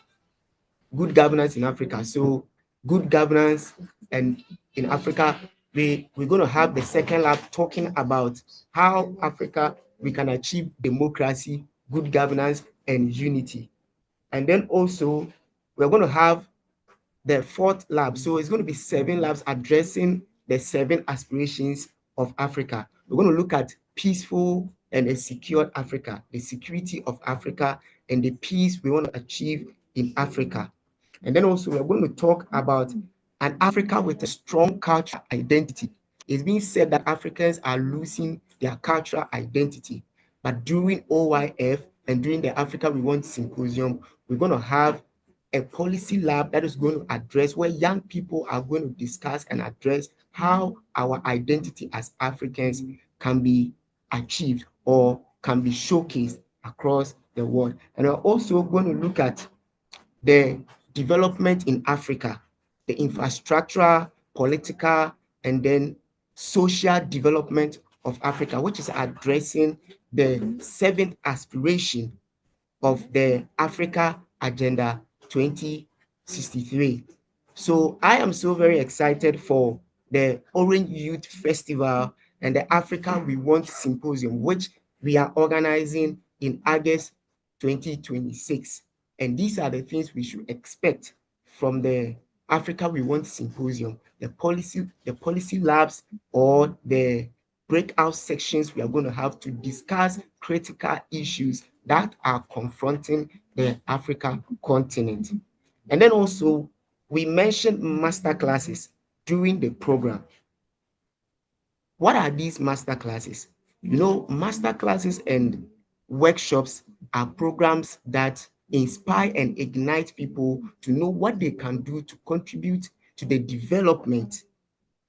good governance in Africa. So good governance and in Africa, we're going to have the second lab talking about how Africa we can achieve democracy, good governance, and unity. And then also we're going to have the fourth lab. So it's going to be 7 labs addressing the 7 aspirations of Africa. We're going to look at peaceful and a secured Africa, the security of Africa, and the peace we want to achieve in Africa. And then also, we're going to talk about an Africa with a strong cultural identity. It's being said that Africans are losing their cultural identity. But during OYF and during the Africa We Want Symposium, we're going to have a policy lab that is going to address where young people are going to discuss and address how our identity as Africans can be achieved or can be showcased across the world. And we're also going to look at the development in Africa, the infrastructural, political, and then social development of Africa, which is addressing the 7th aspiration of the Africa Agenda 2063. So I am so very excited for the Orange Youth Festival and the Africa We Want Symposium, which we are organizing in August 2026. And these are the things we should expect from the Africa We Want Symposium, the policy labs or the breakout sections we are going to have to discuss critical issues that are confronting the African continent. And then also, we mentioned master classes during the program. What are these master classes? Master classes and workshops are programs that inspire and ignite people to know what they can do to contribute to the development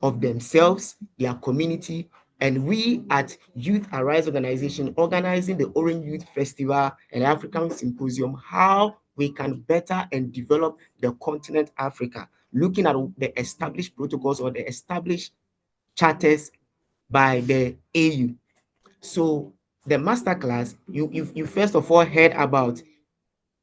of themselves, their community, and we at Youth Arise organization organizing the Orange Youth Festival and African Symposium, how we can better and develop the continent Africa, looking at the established protocols or the established charters by the AU. So the masterclass, you first of all heard about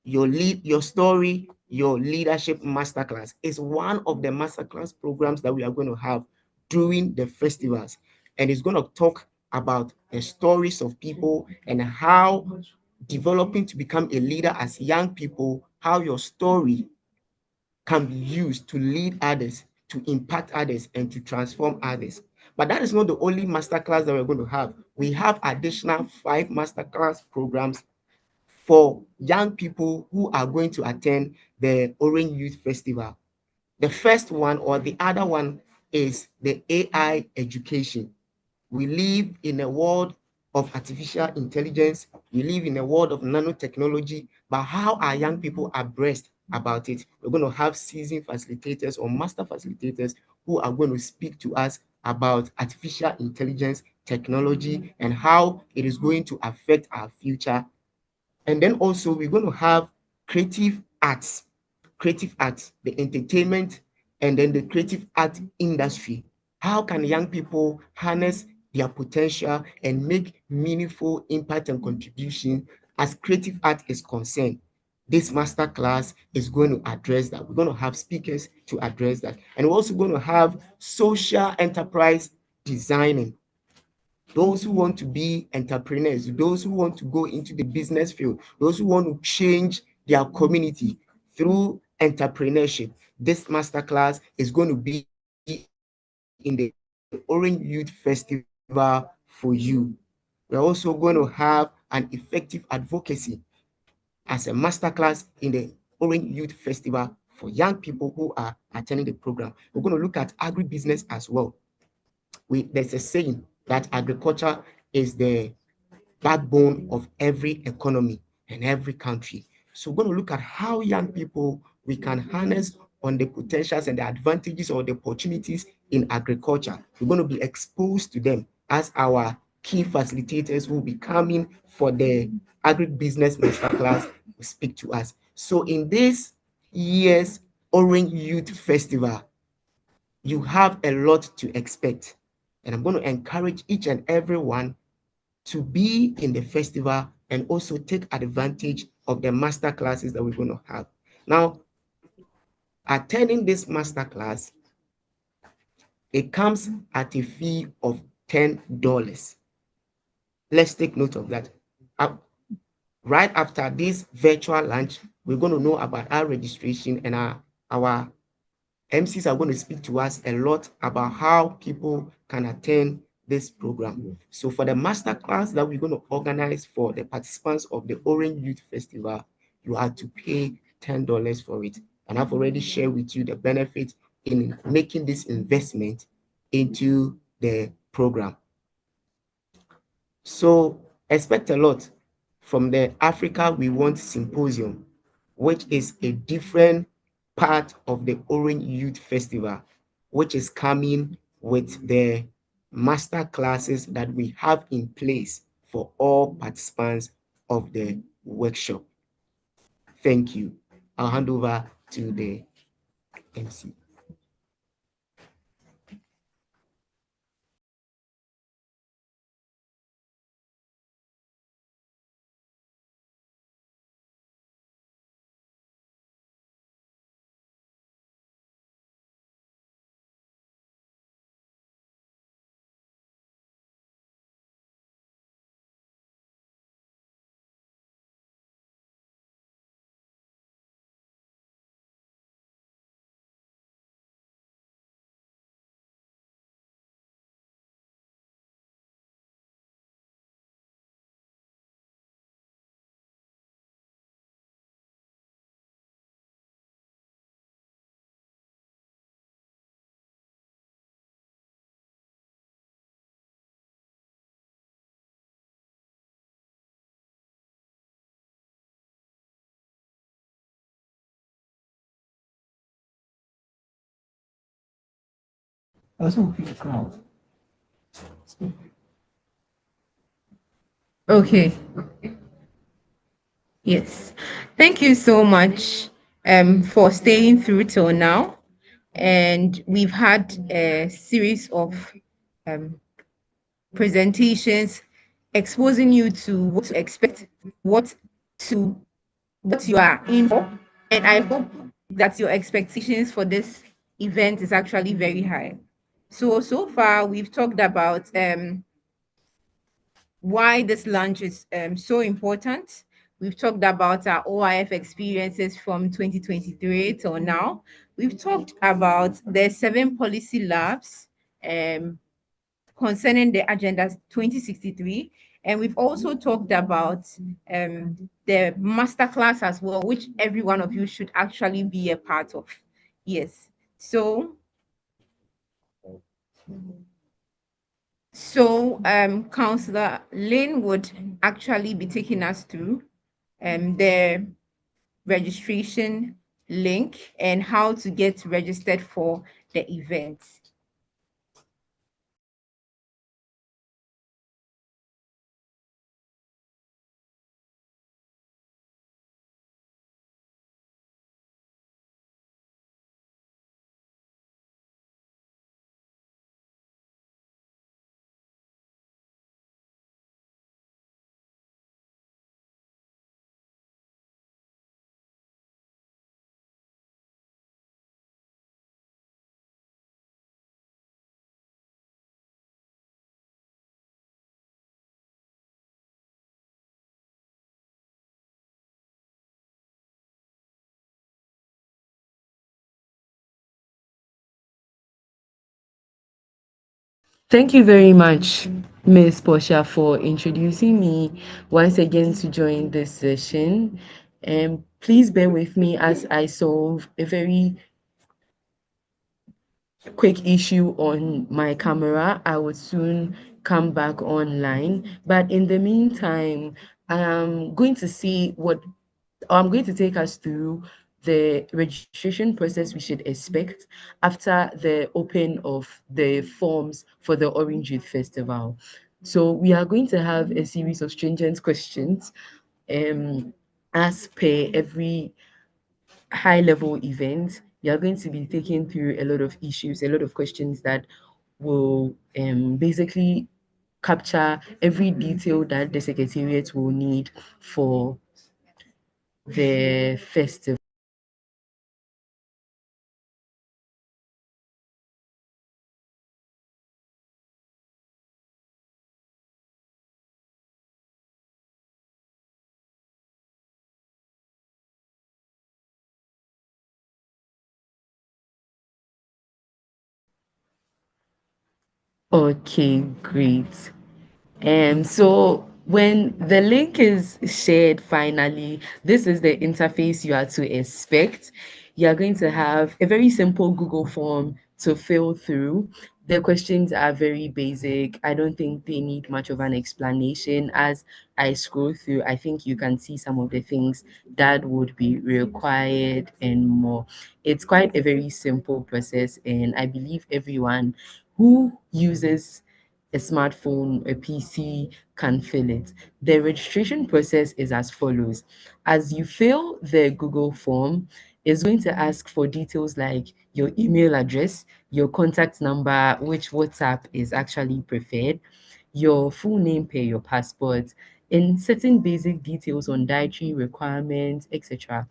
your story, your leadership masterclass is one of the masterclass programs that we are going to have during the festivals. And it's going to talk about the stories of people and how developing to become a leader as young people, how your story can be used to lead others, to impact others, and to transform others. But that is not the only masterclass that we're going to have. We have additional 5 masterclass programs for young people who are going to attend the Orange Youth Festival. The first one or the other one is the AI education. We live in a world of artificial intelligence. We live in a world of nanotechnology. But how are young people abreast about it? We're going to have seasoned facilitators or master facilitators who are going to speak to us about artificial intelligence technology and how it is going to affect our future. And then also we're going to have creative arts, the entertainment, and then the creative art industry. How can young people harness their potential and make meaningful impact and contribution as creative art is concerned? This master class is going to address that. We're going to have speakers to address that. And we're also going to have social enterprise designing. Those who want to be entrepreneurs, those who want to go into the business field, those who want to change their community through entrepreneurship. This masterclass is going to be in the Orange Youth Festival for you. We're also going to have an effective advocacy as a masterclass in the Orange Youth Festival for young people who are attending the program. We're going to look at agribusiness as well. There's a saying that agriculture is the backbone of every economy and every country. So we're going to look at how young people we can harness on the potentials and the advantages or the opportunities in agriculture. We're going to be exposed to them as our key facilitators who will be coming for the agribusiness masterclass will speak to us. So in this year's Orange Youth Festival, you have a lot to expect. And I'm going to encourage each and every one to be in the festival and also take advantage of the master classes that we're going to have. Now, Attending this masterclass, it comes at a fee of $10. Let's take note of that. Uh, right after this virtual lunch, we're going to know about our registration, and our MCs are going to speak to us a lot about how people can attend this program. So for the master class that we're going to organize for the participants of the Orange Youth Festival, you have to pay $10 for it. And I've already shared with you the benefit in making this investment into the program. So expect a lot from the Africa We Want Symposium, which is a different part of the Orange Youth Festival, which is coming with the master classes that we have in place for all participants of the workshop. Thank you. I'll hand over to the MC. Okay. Yes. Thank you so much for staying through till now. And we've had a series of um, presentations exposing you to what to expect, to what you are in for. And I hope that your expectations for this event is actually very high. So far we've talked about why this launch is so important. We've talked about our OIF experiences from 2023 till now. We've talked about the 7 policy labs um, concerning the Agenda 2063. And we've also talked about the masterclass as well, which every one of you should actually be a part of. Yes. Councillor Lynn would actually be taking us through the registration link and how to get registered for the event. Thank you very much, Ms. Portia, for introducing me once again to join this session. And please bear with me as I solve a very quick issue on my camera. I will soon come back online. But in the meantime, I'm going to see what I'm going to take us through the registration process we should expect after the open of the forms for the Orange Youth Festival. So we are going to have a series of stringent questions as per every high level event. You're going to be taking through a lot of issues, a lot of questions that will basically capture every detail that the secretariat will need for the festival. Okay, great. So when the link is shared finally, this is the interface you are to expect. You are going to have a very simple Google form to fill through. The questions are very basic. I don't think they need much of an explanation. As I scroll through, I think you can see some of the things that would be required and more. It's quite a very simple process, and I believe everyone who uses a smartphone, a PC can fill it. The registration process is as follows. As you fill the Google form, it's going to ask for details like your email address, your contact number, which WhatsApp is actually preferred, your full name per your passport, and certain basic details on dietary requirements, etc.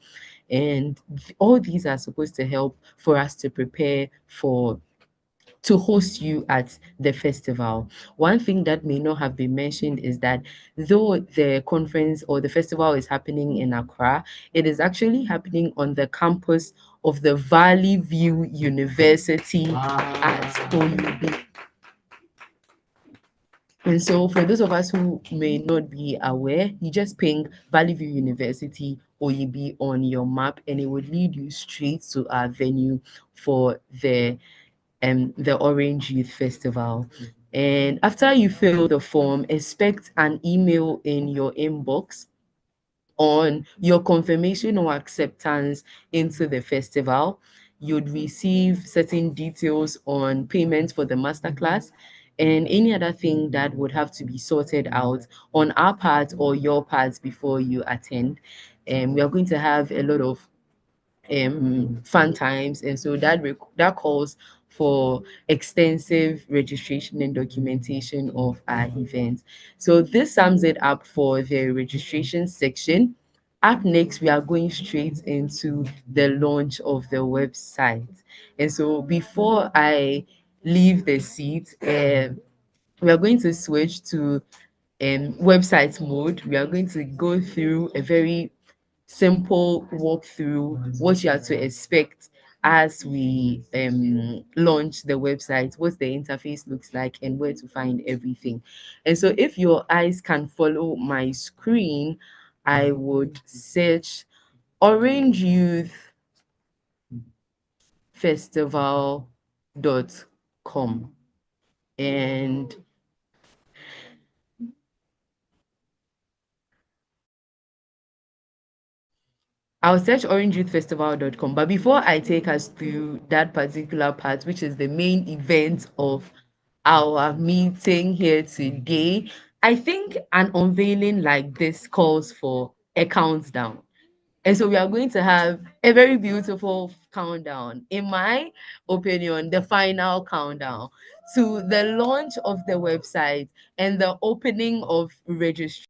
And all these are supposed to help for us to prepare for to host you at the festival. One thing that may not have been mentioned is that though the conference or the festival is happening in Accra, it is actually happening on the campus of the Valley View University at OUB. And so, for those of us who may not be aware, you just ping Valley View University OEB on your map, and it would lead you straight to our venue for the Orange Youth Festival. And after you fill the form, expect an email in your inbox on your confirmation or acceptance into the festival. You'd receive certain details on payment for the masterclass and any other thing that would have to be sorted out on our part or your part before you attend. And we are going to have a lot of fun times, and so that calls for extensive registration and documentation of our event. So this sums it up for the registration section. Up next, we are going straight into the launch of the website. And so before I leave the seat, we are going to switch to website mode. We are going to go through a very simple walkthrough what you are to expect as we launch the website, what the interface looks like, and where to find everything. And so, if your eyes can follow my screen, I would search Orange Youth Festival.com, and I'll search orangeyouthfestival.com. But before I take us through that particular part, which is the main event of our meeting here today, I think an unveiling like this calls for a countdown. And so we are going to have a very beautiful countdown. In my opinion, the final countdown to the launch of the website and the opening of registration.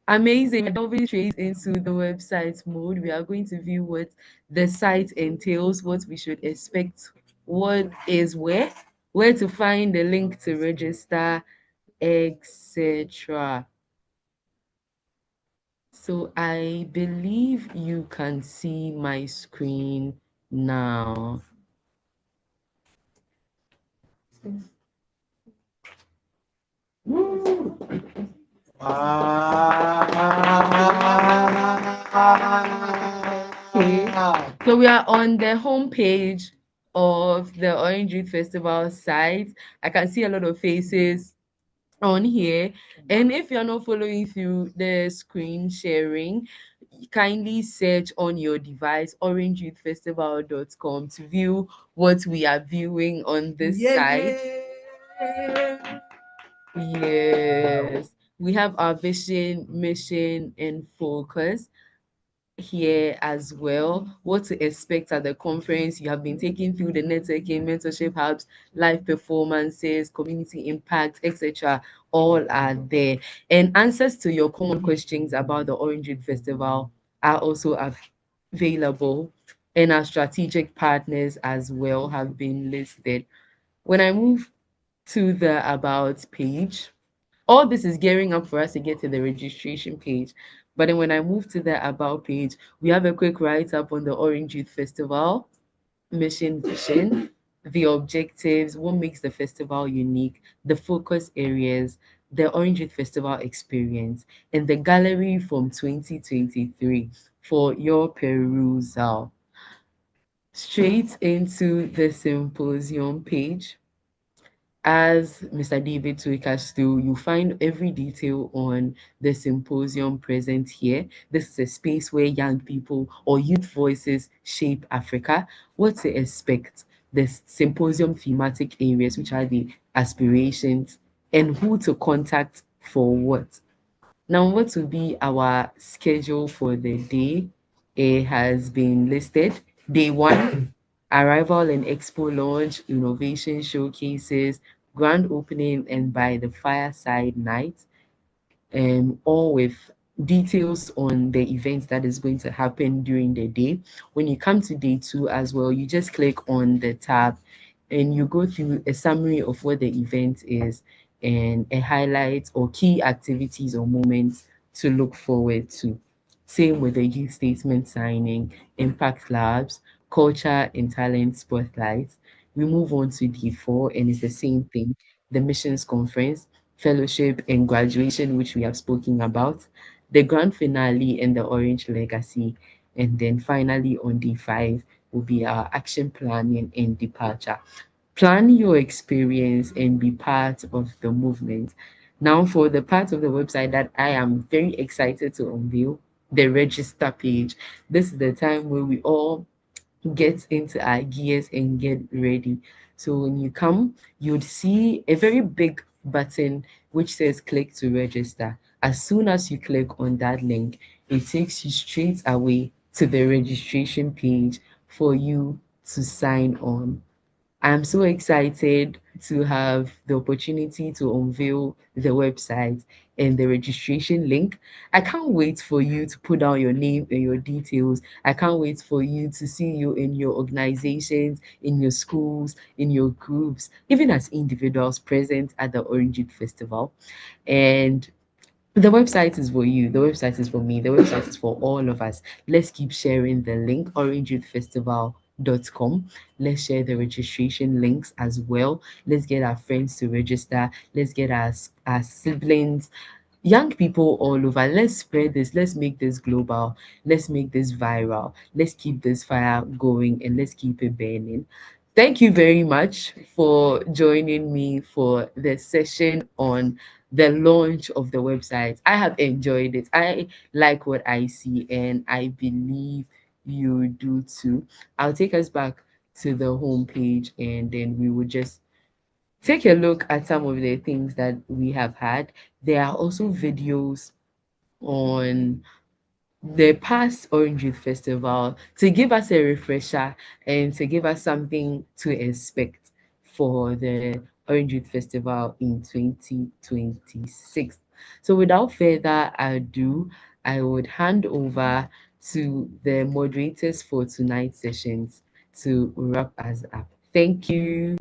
Amazing. Delving straight into the website mode, we are going to view what the site entails, what we should expect, what is where to find the link to register, etc. So I believe you can see my screen now. Okay. So we are on the homepage of the Orange Youth Festival site. I can see a lot of faces on here. And if you're not following through the screen sharing, kindly search on your device orangeyouthfestival.com to view what we are viewing on this site. Yes, we have our vision, mission, and focus here as well. What to expect at the conference. You have been taken through the networking, mentorship hubs, live performances, community impact, etc. All are there. And answers to your common questions about the Orange Youth Festival are also available. And our strategic partners as well have been listed. When I move to the About page, all this is gearing up for us to get to the registration page. But then when I move to the About page, we have a quick write up on the Orange Youth Festival, mission, vision, the objectives, what makes the festival unique, the focus areas, the Orange Youth Festival experience, and the gallery from 2023 for your perusal. Straight into the symposium page. As Mr. David took us through, you find every detail on the symposium present here. This is a space where young people or youth voices shape Africa. What to expect, the symposium thematic areas, which are the aspirations, and who to contact for what. Now, what will be our schedule for the day? It has been listed. Day one, arrival and expo launch, innovation showcases, grand opening, and by the fireside night, all with details on the events that is going to happen during the day. When you come to day two as well, you just click on the tab and you go through a summary of what the event is and a highlight or key activities or moments to look forward to. Same with the youth statement signing, impact labs, culture and talent spotlights. We move on to day four and it's the same thing. The missions conference, fellowship and graduation, which we have spoken about, the grand finale and the orange legacy. And then finally on day five will be our action planning and departure. Plan your experience and be part of the movement. Now, for the part of the website that I am very excited to unveil, the register page. This is the time where we all get into our gears and get ready. So when you come, you'd see a very big button which says click to register. As soon as you click on that link, it takes you straight away to the registration page for you to sign on. I'm so excited to have the opportunity to unveil the website and the registration link. I can't wait for you to put down your name and your details. I can't wait for you to see you in your organizations, in your schools, in your groups, even as individuals present at the Orange Youth Festival. And the website is for you. The website is for me. The website is for all of us. Let's keep sharing the link, orangeyouthfestival.com. Let's share the registration links as well. Let's get our friends to register. Let's get our siblings, young people all over. Let's spread this. Let's make this global. Let's make this viral. Let's keep this fire going and let's keep it burning. Thank you very much for joining me for the session on the launch of the website. I have enjoyed it. I like what I see, and I believe you do too. I'll take us back to the homepage and then we will just take a look at some of the things that we have had. There are also videos on the past Orange Youth Festival to give us a refresher and to give us something to expect for the Orange Youth Festival in 2026. So without further ado, I would hand over to the moderators for tonight's sessions to wrap us up. Thank you.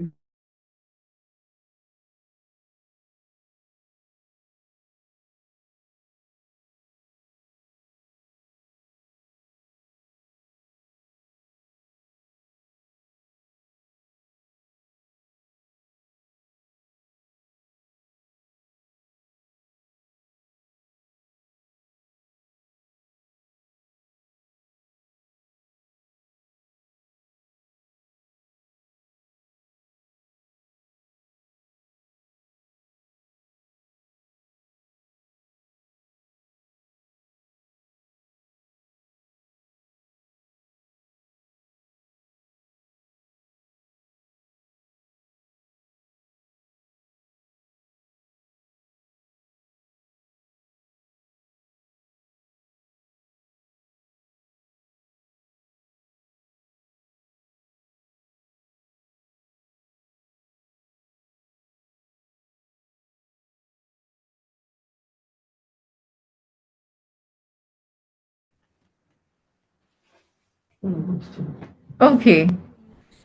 Okay.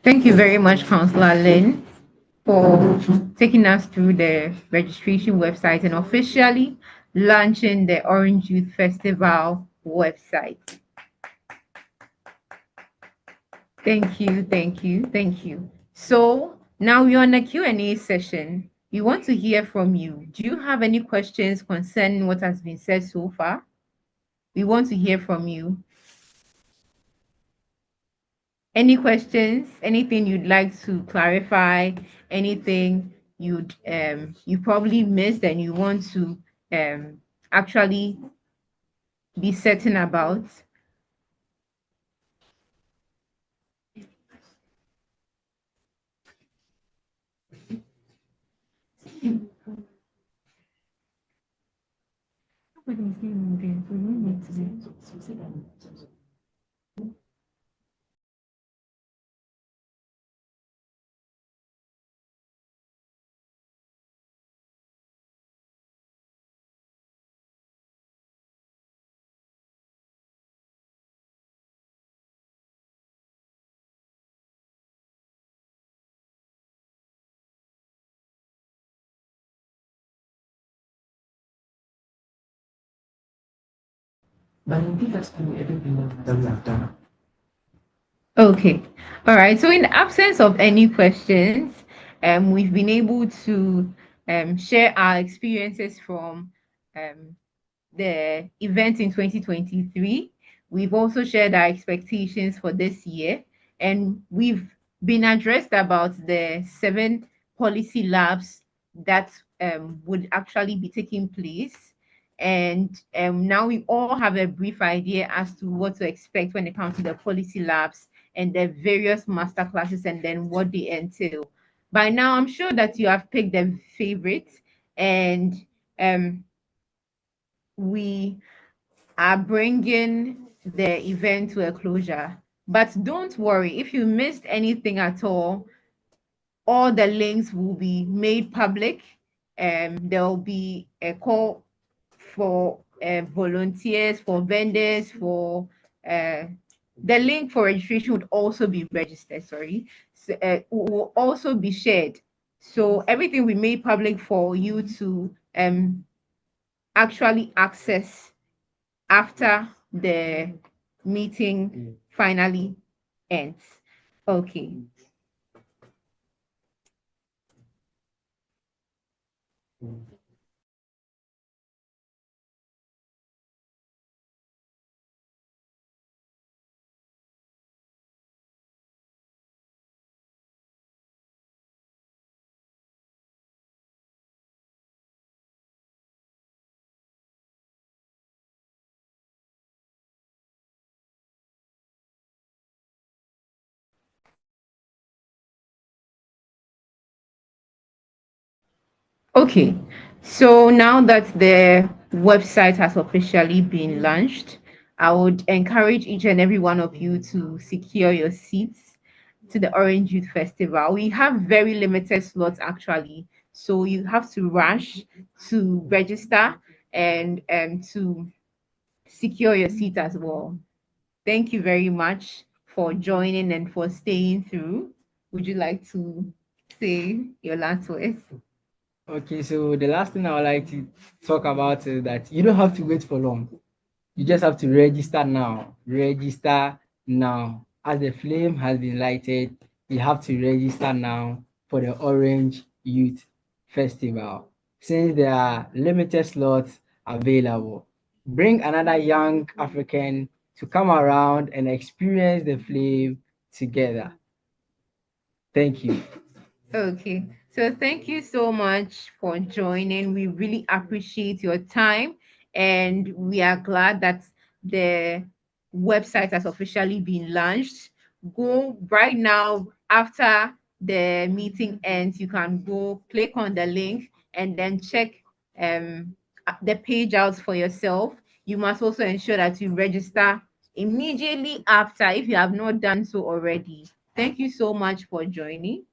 Thank you very much, Counselor Lynn, for taking us through the registration website and officially launching the Orange Youth Festival website. Thank you, thank you, thank you. So now we're on a Q&A session. We want to hear from you. Do you have any questions concerning what has been said so far? We want to hear from you. Any questions? Anything you'd like to clarify? Anything you probably missed and you want to actually be certain about? But I think that's everything that we have done. Okay. All right. So in the absence of any questions, we've been able to share our experiences from um, the event in 2023. We've also shared our expectations for this year, and we've been addressed about the 7 policy labs that would actually be taking place. And now we all have a brief idea as to what to expect when it comes to the policy labs and the various master classes and then what they entail. By now, I'm sure that you have picked a favorite, and um, we are bringing the event to a closure. But don't worry, if you missed anything at all the links will be made public. There will be a call for volunteers, for vendors, for uh, the link for registration would also be registered, sorry. So, will also be shared. So everything we made public for you to actually access after the meeting finally ends. Okay. Okay. So now that the website has officially been launched, I would encourage each and every one of you to secure your seats to the Orange Youth Festival. We have very limited slots actually. So you have to rush to register and to secure your seat as well. Thank you very much for joining and for staying through. Would you like to say your last words? Okay, so the last thing I would like to talk about is that you don't have to wait for long. You just have to register now. Register now. As the flame has been lighted, you have to register now for the Orange Youth Festival. Since there are limited slots available, bring another young African to come around and experience the flame together. Thank you. Okay, so thank you so much for joining. We really appreciate your time, and we are glad that the website has officially been launched. Go right now after the meeting ends. You can go click on the link and then check the page out for yourself. You must also ensure that you register immediately after if you have not done so already. Thank you so much for joining.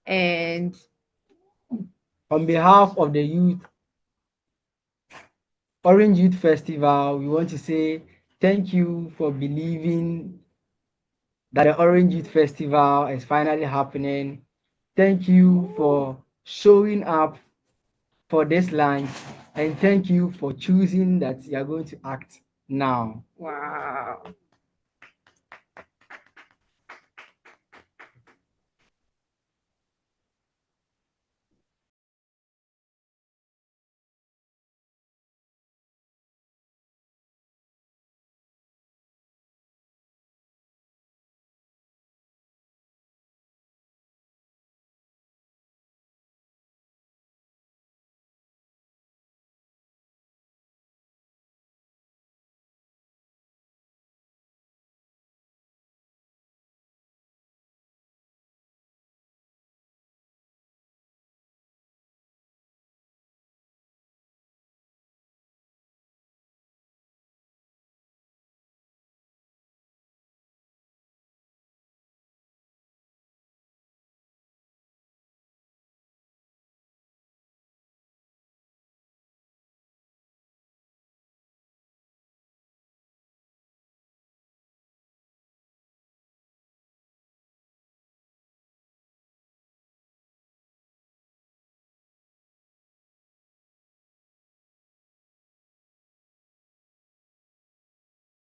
And On behalf of the youth, Orange Youth Festival, we want to say thank you for believing that the Orange Youth Festival is finally happening. Thank you for showing up for this lunch, and thank you for choosing that you are going to act now. wow.